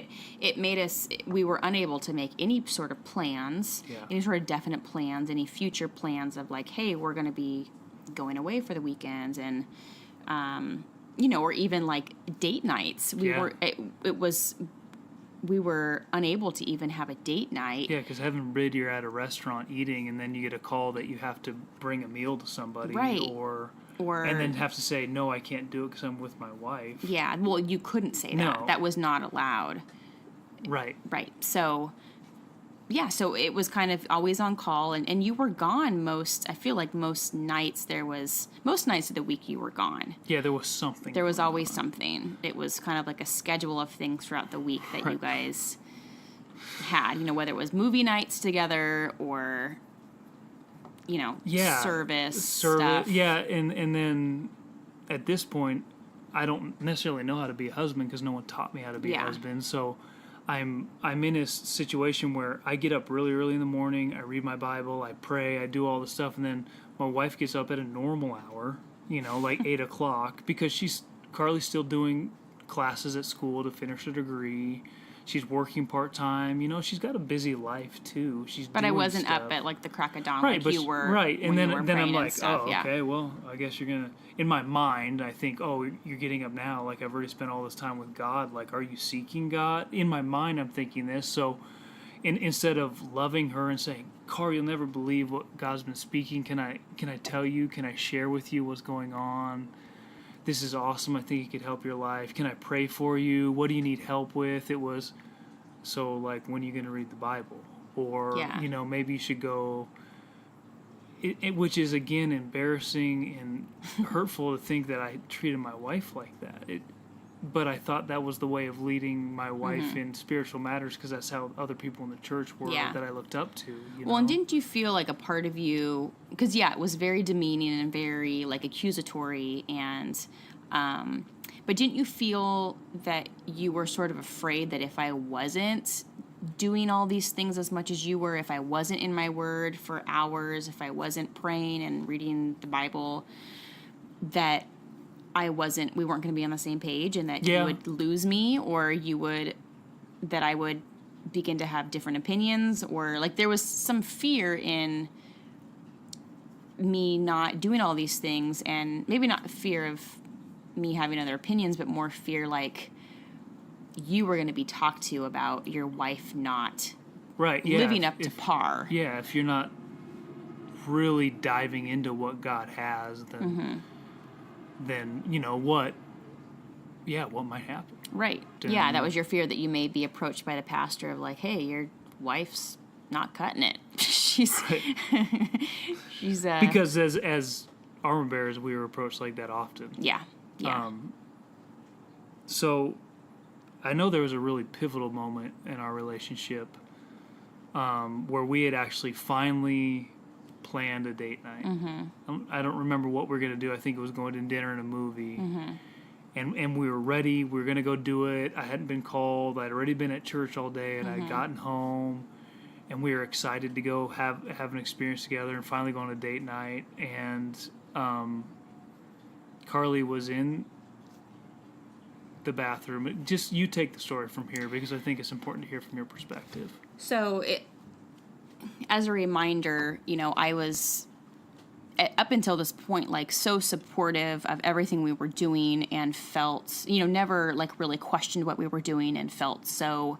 it made us, we were unable to make any sort of plans, any sort of definite plans, any future plans of like, hey, we're going to be going away for the weekends, and or even like date nights. We were unable to even have a date night. Yeah, because heaven forbid you're at a restaurant eating and then you get a call that you have to bring a meal to somebody, and then have to say, no, I can't do it because I'm with my wife. Yeah, well, you couldn't say that. No. That was not allowed. Right. So, so it was kind of always on call, and you were gone I feel like most nights of the week you were gone. Yeah, there was something. There was always something. It was kind of like a schedule of things throughout the week that you guys had, whether it was movie nights together or service stuff. Yeah, and then at this point, I don't necessarily know how to be a husband because no one taught me how to be a husband. So I'm in a situation where I get up really early in the morning, I read my Bible, I pray, I do all the stuff, and then my wife gets up at a normal hour, like 8 o'clock, because Carly's still doing classes at school to finish a degree. She's working part-time. She's got a busy life, too. But I wasn't stuff. up at, like, the crack of dawn right, like you were. Right, and then I'm like, stuff, okay, well, I guess you're going to... In my mind, I think, oh, you're getting up now. Like, I've already spent all this time with God. Like, are you seeking God? In my mind, I'm thinking this. So instead of loving her and saying, Carl, you'll never believe what God's been speaking. Can I tell you? Can I share with you what's going on? This is awesome. I think it could help your life. Can I pray for you? What do you need help with? It was, so like, when are you going to read the Bible? Or, maybe you should go, which is, again, embarrassing and hurtful to think that I treated my wife like that. But I thought that was the way of leading my wife in spiritual matters, because that's how other people in the church were that I looked up to. Well, and didn't you feel like a part of you, because it was very demeaning and very like accusatory, and but didn't you feel that you were sort of afraid that if I wasn't doing all these things as much as you were, if I wasn't in my word for hours, if I wasn't praying and reading the Bible, that we weren't going to be on the same page, and that you would lose me, or that I would begin to have different opinions, or like there was some fear in me not doing all these things, and maybe not fear of me having other opinions, but more fear like you were going to be talked to about your wife not living up to par. Yeah, if you're not really diving into what God has, then what might happen? Right. Yeah, that was your fear, that you may be approached by the pastor of like, hey, your wife's not cutting it. she's because as Armorbearers, we were approached like that often. Yeah. So I know there was a really pivotal moment in our relationship where we had actually finally planned a date night. I don't remember what we were going to do. I think it was going to dinner and a movie. And we were ready. We were going to go do it. I hadn't been called. I'd already been at church all day, and I'd gotten home. And we were excited to go have an experience together and finally go on a date night. And Carly was in the bathroom. Just you take the story from here, because I think it's important to hear from your perspective. So as a reminder, I was, up until this point, like, so supportive of everything we were doing, and felt, never like really questioned what we were doing, and felt so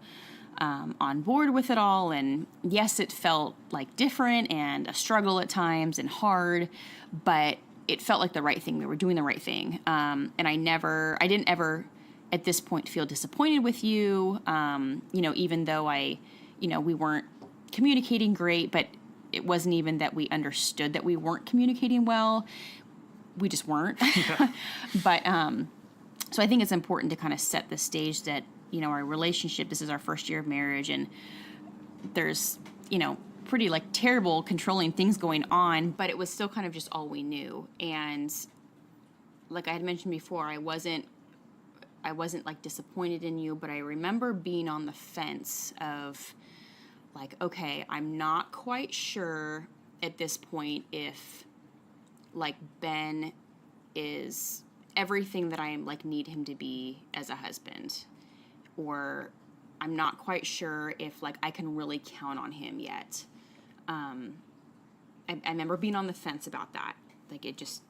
on board with it all. And yes, it felt like different and a struggle at times and hard, but it felt like the right thing. We were doing the right thing. And I didn't ever at this point feel disappointed with you, even though we weren't communicating great, but it wasn't even that we understood that we weren't communicating well. We just weren't. But so I think it's important to kind of set the stage that, our relationship, this is our first year of marriage, and there's, pretty like terrible controlling things going on, but it was still kind of just all we knew. And like I had mentioned before, I wasn't like disappointed in you, but I remember being on the fence of like, okay, I'm not quite sure at this point if like Ben is everything that I like need him to be as a husband, or I'm not quite sure if like I can really count on him yet. I remember being on the fence about that. Like it just,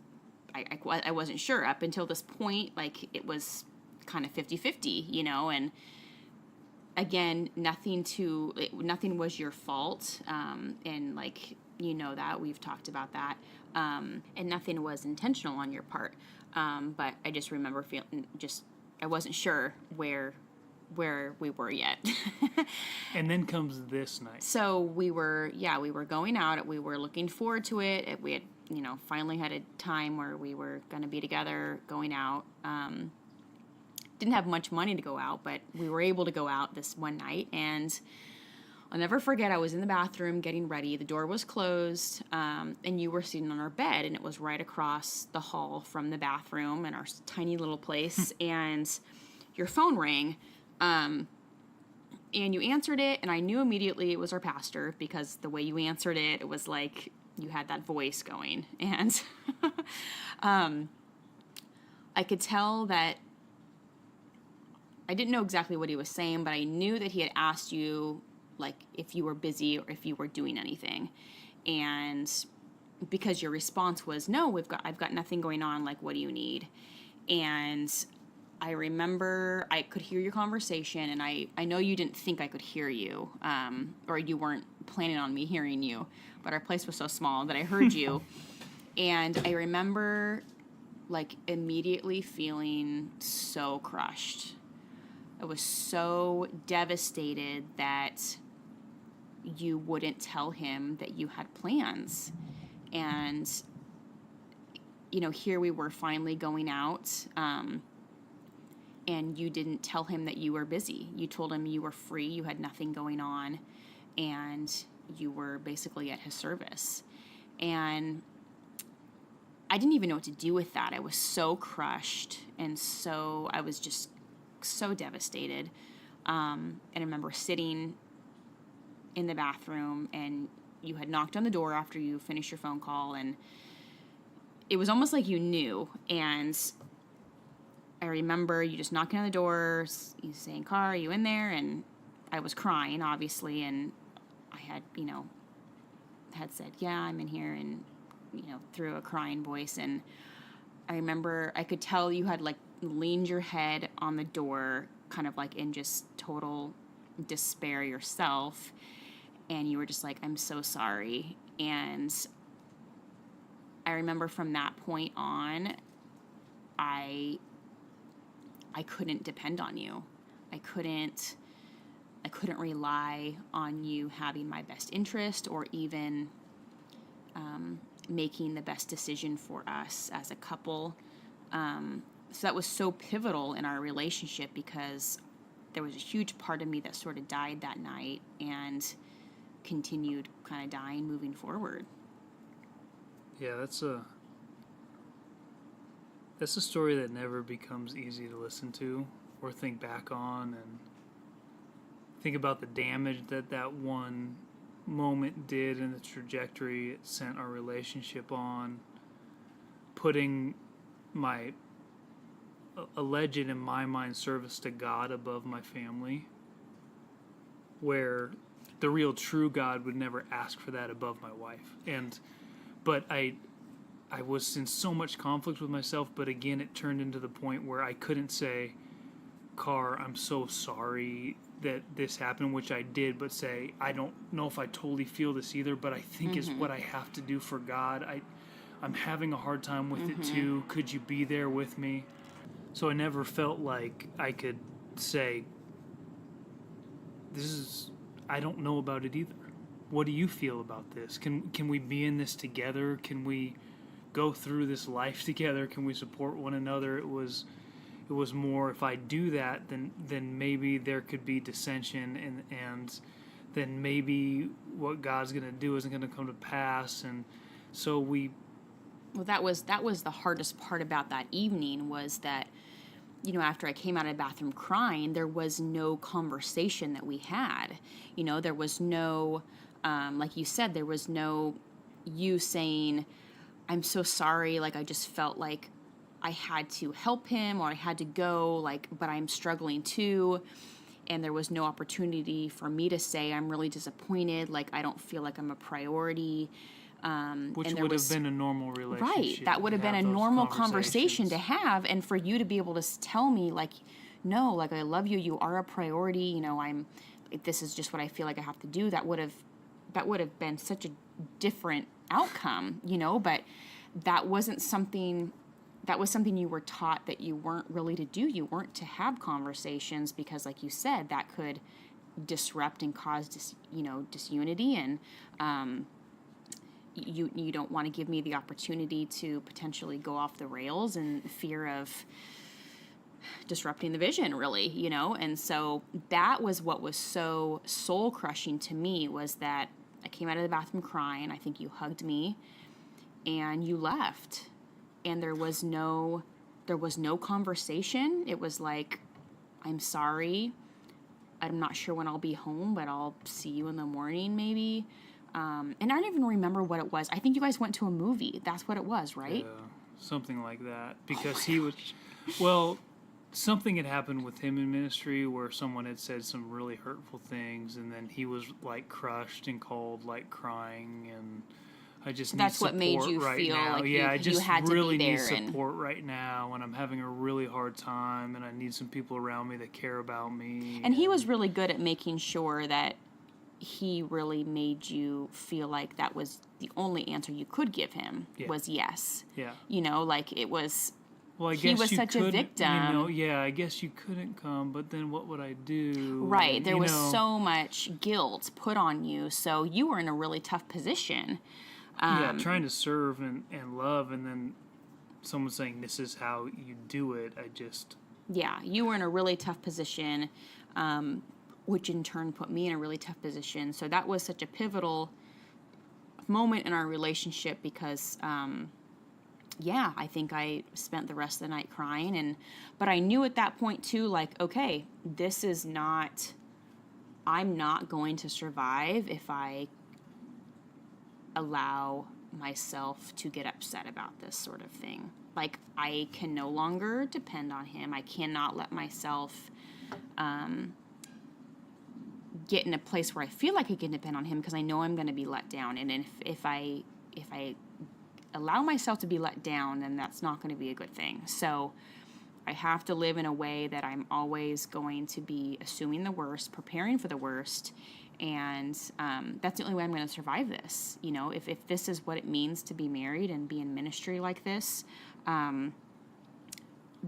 I wasn't sure up until this point. Like it was kind of 50-50, and again, nothing was your fault. And like, that we've talked about that. And nothing was intentional on your part. But I just remember feeling I wasn't sure where we were yet. And then comes this night. So we were going out. We were looking forward to it. We had, finally had a time where we were going to be together, going out. Didn't have much money to go out, but we were able to go out this one night. And I'll never forget, I was in the bathroom getting ready. The door was closed, and you were sitting on our bed, and it was right across the hall from the bathroom in our tiny little place. And your phone rang. And you answered it, and I knew immediately it was our pastor because the way you answered it, it was like you had that voice going. And I could tell that I didn't know exactly what he was saying, but I knew that he had asked you, like, if you were busy or if you were doing anything. And because your response was, no, I've got nothing going on, like, what do you need? And I remember I could hear your conversation, and I know you didn't think I could hear you, or you weren't planning on me hearing you, but our place was so small that I heard you. And I remember, like, immediately feeling so crushed. I was so devastated that you wouldn't tell him that you had plans. And, you know, here we were finally going out, and you didn't tell him that you were busy. You told him you were free, you had nothing going on, and you were basically at his service. And I didn't even know what to do with that. I was so crushed, and I was just so devastated. And I remember sitting in the bathroom, and you had knocked on the door after you finished your phone call, and it was almost like you knew. And I remember you just knocking on the door, you saying, "Car, are you in there?" And I was crying, obviously, and I had, had said, "Yeah, I'm in here," and, through a crying voice. And I remember I could tell you had, like, leaned your head on the door, kind of like in just total despair yourself, and you were just like, "I'm so sorry." And I remember from that point on, I couldn't depend on you. I couldn't rely on you having my best interest, or even making the best decision for us as a couple. So that was so pivotal in our relationship, because there was a huge part of me that sort of died that night and continued kind of dying moving forward. Yeah, that's a story that never becomes easy to listen to or think back on, and think about the damage that one moment did and the trajectory it sent our relationship on, putting my alleged, in my mind, service to God above my family, where the real true God would never ask for that above my wife. But I was in so much conflict with myself, but again, it turned into the point where I couldn't say, "Car, I'm so sorry that this happened," which I did, but say, "I don't know if I totally feel this either, but I think it's what I have to do for God. I'm having a hard time with it too. Could you be there with me?" So I never felt like I could say, I don't know about it either. What do you feel about this? Can we be in this together? Can we go through this life together? Can we support one another? It was more, if I do that, then maybe there could be dissension, and then maybe what God's going to do isn't going to come to pass. And so Well, that was the hardest part about that evening, was that, after I came out of the bathroom crying, there was no conversation that we had. There was no, like you said, there was no you saying, "I'm so sorry, like, I just felt like I had to help him, or I had to go, like, but I'm struggling too." And there was no opportunity for me to say, "I'm really disappointed, like, I don't feel like I'm a priority." Which would have been a normal relationship. Right. That would have been a normal conversation to have. And for you to be able to tell me, like, "No, like, I love you. You are a priority. This is just what I feel like I have to do." That would have been such a different outcome, but that wasn't something, that was something you were taught that you weren't really to do. You weren't to have conversations, because, like you said, that could disrupt and cause disunity, and you don't want to give me the opportunity to potentially go off the rails in fear of disrupting the vision, really, And so that was what was so soul crushing to me, was that I came out of the bathroom crying. I think you hugged me, and you left, and there was no conversation. It was like, "I'm sorry. I'm not sure when I'll be home, but I'll see you in the morning maybe. And I don't even remember what it was. I think you guys went to a movie. That's what it was, right? Yeah, something like that. Because he was, well, something had happened with him in ministry where someone had said some really hurtful things, and then he was like crushed and cold, like crying, and I just need That's support what made you right feel now. like yeah, I you just had to really be need there support right now, and I'm having a really hard time, and I need some people around me that care about me. And he was really good at making sure that he really made you feel like that was the only answer you could give him was yes. Yeah. You know, like it was. Well, I he guess was you such a couldn't, victim. You know, yeah, I guess you couldn't come, but then what would I do? Right. There was know, so much guilt put on you, so you were in a really tough position. Trying to serve and love, and then someone saying, this is how you do it, I just... Yeah, you were in a really tough position, which in turn put me in a really tough position. So that was such a pivotal moment in our relationship because, I think I spent the rest of the night crying. But I knew at that point, too, like, okay, this is not... I'm not going to survive if I allow myself to get upset about this sort of thing. Like, I can no longer depend on him. I cannot let myself get in a place where I feel like I can depend on him because I know I'm going to be let down. And if I allow myself to be let down, then that's not going to be a good thing. So I have to live in a way that I'm always going to be assuming the worst, preparing for the worst, and that's the only way I'm going to survive this. You know, if this is what it means to be married and be in ministry like this,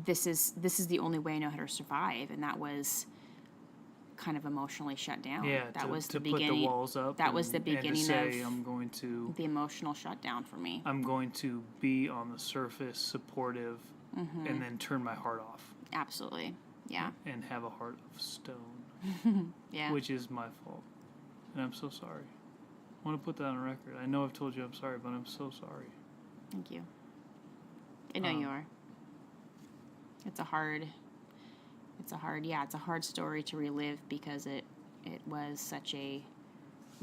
this is the only way I know how to survive. And that was kind of emotionally shut down. Yeah, that was the beginning. Put the walls up. That was the beginning and to say, of I'm going to the emotional shutdown for me. I'm going to be on the surface supportive, and then turn my heart off. Absolutely, yeah. And have a heart of stone. Yeah. Which is my fault. And I'm so sorry. I want to put that on record. I know I've told you I'm sorry, but I'm so sorry. Thank you. I know you are. It's a hard story to relive because it was such a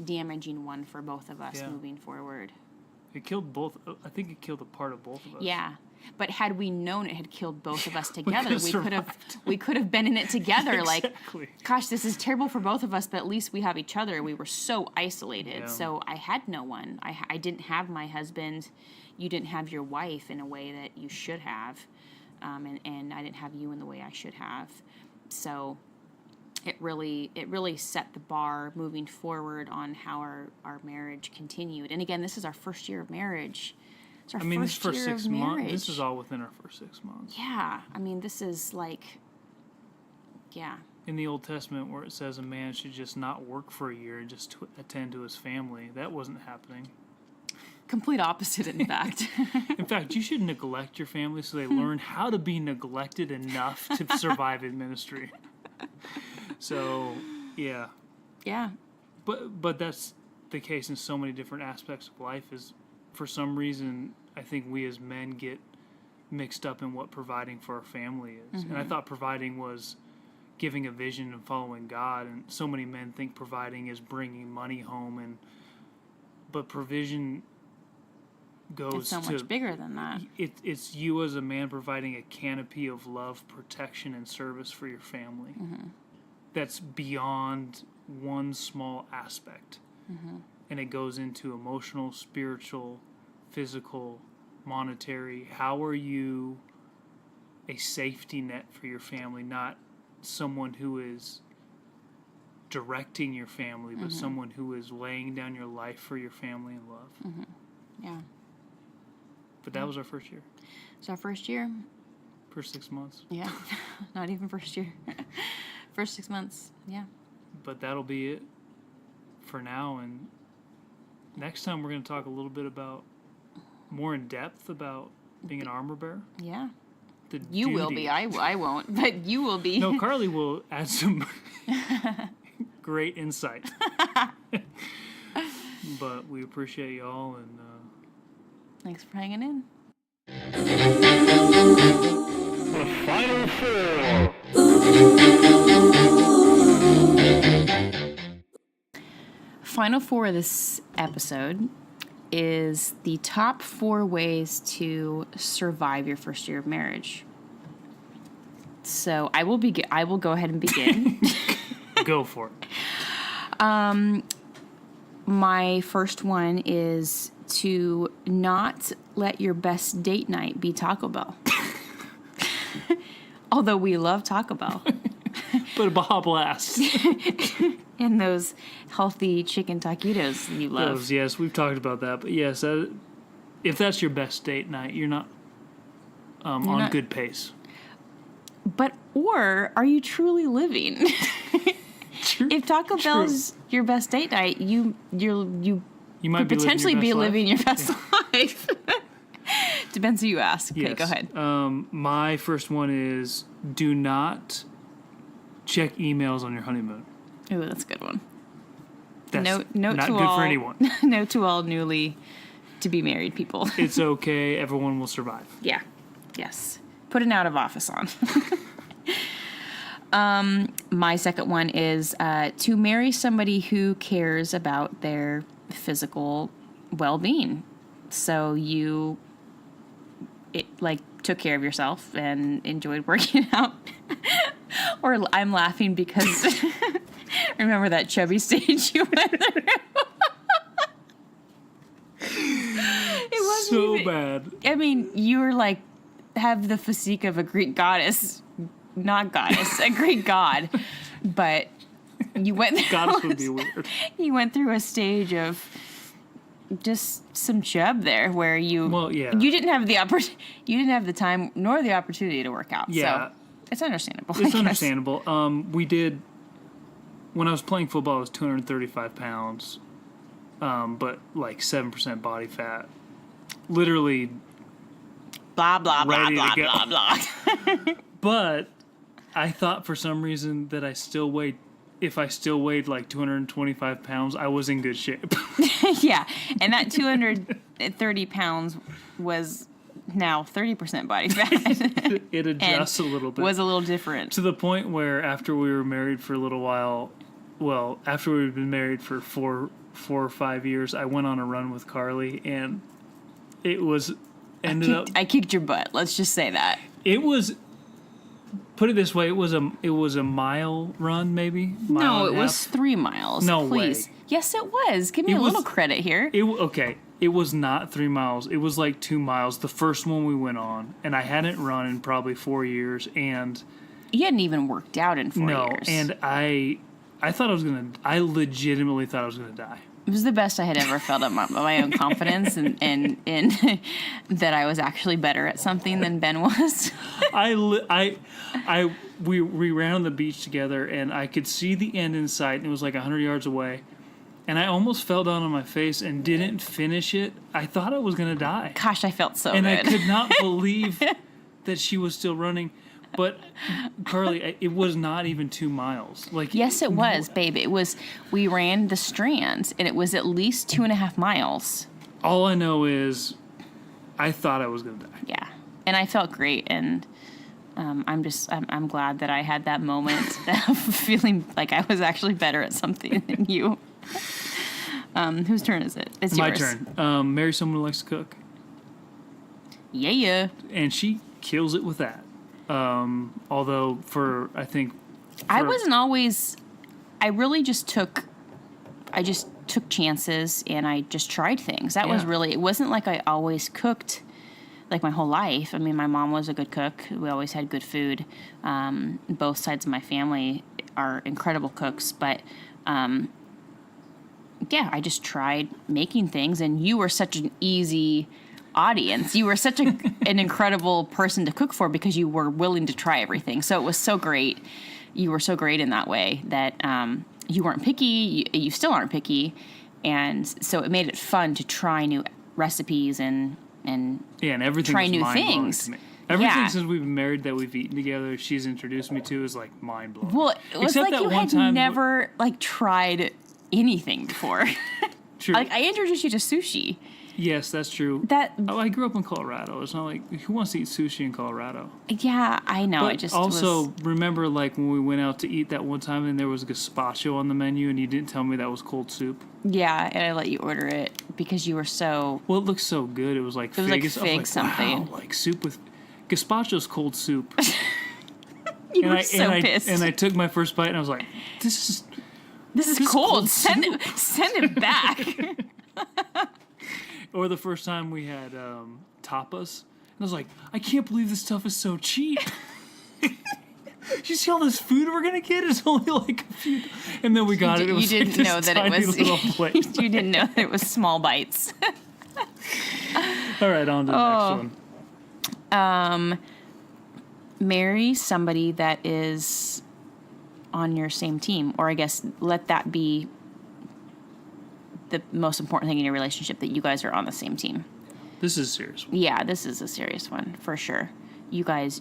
damaging one for both of us moving forward. It killed both. I think it killed a part of both of us. Yeah. But had we known it had killed both of us together, we could have been in it together. Exactly. Like, gosh, this is terrible for both of us, but at least we have each other. We were so isolated. Yeah. So I had no one. I didn't have my husband. You didn't have your wife in a way that you should have. And I didn't have you in the way I should have. So it really set the bar moving forward on how our marriage continued. And again, this is our first year of marriage. It's our first for year 6 of months. marriage. This is all within our first 6 months. Yeah. I mean, this is like, yeah. In the Old Testament where it says a man should just not work for a year and just attend to his family, that wasn't happening. Complete opposite, in fact. In fact, you should neglect your family so they learn how to be neglected enough to survive in ministry. So, yeah. Yeah. But that's the case in so many different aspects of life. Is for some reason, I think we as men get mixed up in what providing for our family is. And I thought providing was giving a vision and following God. And so many men think providing is bringing money home. But provision goes it's so much bigger than that. It's you as a man providing a canopy of love, protection, and service for your family. That's beyond one small aspect. And it goes into emotional, spiritual, physical, monetary. How are you a safety net for your family, not someone who is directing your family, but someone who is laying down your life for your family and love. Yeah. But that was our first year. So our first year. First 6 months. Yeah. Not even first year. First 6 months. Yeah. But that'll be it for now. And next time we're going to talk a little bit about, more in depth about being an armor bearer. Yeah. The you will be. I won't. But you will be. No, Carly will add some great insight. But we appreciate y'all and thanks for hanging in. The final four. final 4 of this episode is the top 4 ways to survive your first year of marriage. So I will go ahead and begin. Go for it. My first one is to not let your best date night be Taco Bell. Although we love Taco Bell. But a Baja Blast. And those healthy chicken taquitos you love. Those, yes, we've talked about that. But yes, if that's your best date night, you're not on good pace. Or are you truly living? True, if Taco Bell's your best date night, you might could potentially be living your best Yeah. life. Depends who you ask. Okay, Yes. go ahead. My first one is do not check emails on your honeymoon. Ooh, that's a good one. That's Note not to good all, for anyone. Note to all newly to be married people. It's okay. Everyone will survive. Yeah. Yes. Put an out of office on. My second one is to marry somebody who cares about their physical well-being. So you took care of yourself and enjoyed working out. Or I'm laughing because remember that chubby stage you went through? It wasn't So even, bad. I mean, you were have the physique of a Greek goddess. Not goddess, a Greek god. But you went through Goddess would be weird. You went through a stage of just some chub there where you you didn't have the time nor the opportunity to work out. Yeah. So it's understandable. It's understandable. We did, when I was playing football, I was 235 pounds, but 7% body fat. Literally Blah, blah, blah, ready blah, to go. blah, blah. But I thought for some reason that if I still weighed 225 pounds, I was in good shape. Yeah, and that 230 pounds was now 30% body fat. It adjusts a little bit. Was a little different. To the point where after we were married for a little while, after we'd been married for 4 or 5 years, I went on a run with Carly, and it was I kicked your butt. Let's just say that. It was. Put it this way: it was a mile run, maybe. No, it was 3 miles. No please. way. Yes, it was. Give me a little credit here. Okay. It was not 3 miles. It was 2 miles. The first one we went on, and I hadn't run in probably 4 years, and you hadn't even worked out in 4 years. No, and I thought I legitimately thought I was gonna die. It was the best I had ever felt at my own confidence and that I was actually better at something than Ben was. We ran on the beach together, and I could see the end in sight, and it was 100 yards away. And I almost fell down on my face and didn't finish it. I thought I was going to die. Gosh, I felt so good. And I could not believe that she was still running. But, Carly, it was not even 2 miles. Yes, it was, babe. We ran the Strand, and it was at least 2.5 miles. All I know is I thought I was going to die. Yeah. And I felt great, and I'm glad that I had that moment of feeling like I was actually better at something than you. Whose turn is it? It's my yours. turn. Marry someone who likes to cook. Yeah. And she kills it with that. Although I wasn't always. I really just took chances and I just tried things. That was really. It wasn't like I always cooked, my whole life. I mean, my mom was a good cook. We always had good food. Both sides of my family are incredible cooks, but. I just tried making things, and you were such an easy audience. You were such an incredible person to cook for because you were willing to try everything. So it was so great. You were so great in that way that you weren't picky. You still aren't picky. And so it made it fun to try new recipes and everything try new things. Everything since we've been married that we've eaten together, she's introduced me to is mind blowing. Well, it was Except like you had never tried anything before. True. I introduced you to sushi. Yes, that's true. I grew up in Colorado. It's not like, who wants to eat sushi in Colorado? Yeah, I know. But remember like when we went out to eat that one time and there was gazpacho on the menu and you didn't tell me that was cold soup? Yeah, and I let you order it because you were so... Well, it looked so good. It was like fig. It was like fig something. Wow, like soup with... Gazpacho's cold soup. You were so pissed. And I took my first bite and I was like, this is cold. Send it back. Or the first time we had tapas, and I was like, I can't believe this stuff is so cheap. You see all this food we're gonna get? It's only like a few, and then we got it. It was you didn't like know that it was. You didn't know that it was small bites. All right, on to the next one. Marry somebody that is on your same team, or I guess let that be the most important thing in your relationship, that you guys are on the same team. This is a serious one. Yeah, this is a serious one for sure. You guys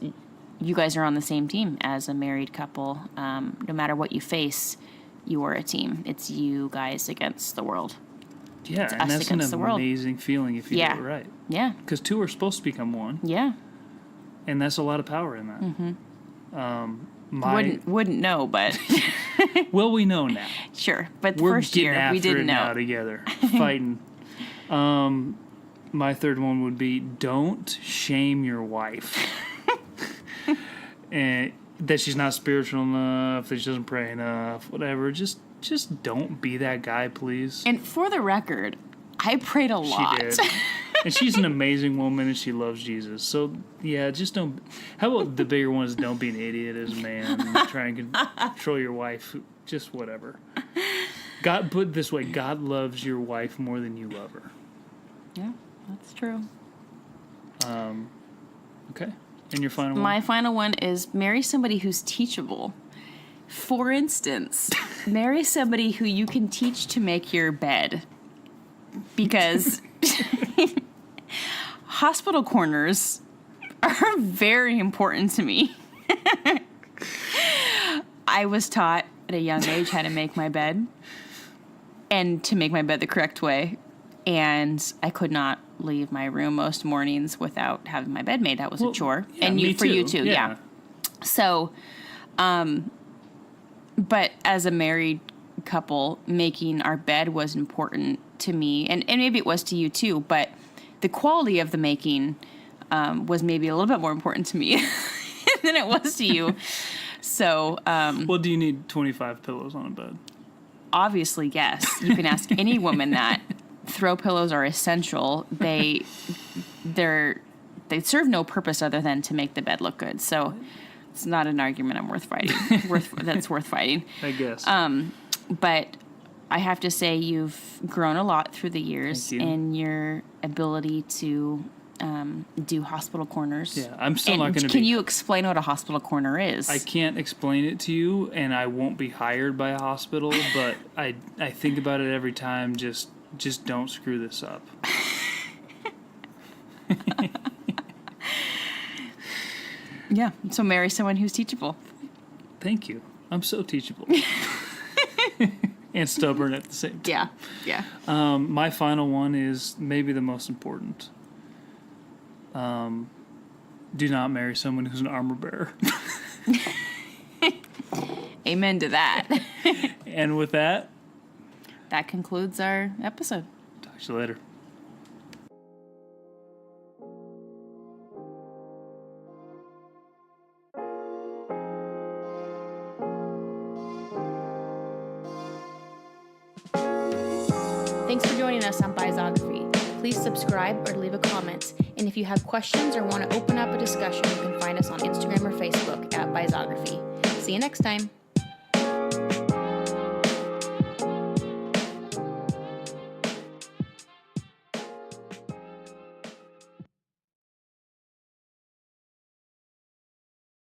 are on the same team as a married couple. No matter what you face, you are a team. It's you guys against the world. Yeah, and that's an amazing feeling if you do it right. Yeah. Because two are supposed to become one. Yeah. And that's a lot of power in that. Mm-hmm. Wouldn't know, but... Well, we know now. Sure, but the first year we didn't know. We're getting after it now together, fighting. My third one would be, don't shame your wife. And that she's not spiritual enough, that she doesn't pray enough, whatever. Just don't be that guy, please. And for the record, I prayed a lot. She did. And she's an amazing woman, and she loves Jesus. So, yeah, just don't... How about the bigger one is don't be an idiot as a man and try and control your wife. Just whatever. God, put it this way, God loves your wife more than you love her. Yeah, that's true. Okay. And your final one? My final one is marry somebody who's teachable. For instance, marry somebody who you can teach to make your bed. Because... hospital corners are very important to me. I was taught at a young age how to make my bed and to make my bed the correct way. And I could not leave my room most mornings without having my bed made. That was a chore. Yeah, and you too. Yeah. So, but as a married couple, making our bed was important to me. And maybe it was to you too, but the quality of the making was maybe a little bit more important to me than it was to you. So, well, do you need 25 pillows on a bed? Obviously, yes. You can ask any woman that. Throw pillows are essential. They serve no purpose other than to make the bed look good. So it's not an argument I'm worth fighting. That's worth fighting. I guess. But I have to say you've grown a lot through the years in your ability to do hospital corners. Yeah, I'm still not going to be... Can you explain what a hospital corner is? I can't explain it to you, and I won't be hired by a hospital, but I think about it every time. Just don't screw this up. Yeah, so marry someone who's teachable. Thank you. I'm so teachable. And stubborn at the same time. Yeah. My final one is maybe the most important. Do not marry someone who's an armor bearer. Amen to that. And with that, that concludes our episode. Talk to you later. Thanks for joining us on Bizography. Please subscribe or leave a comment. And if you have questions or want to open up a discussion, you can find us on Instagram or Facebook at Bizography. See you next time.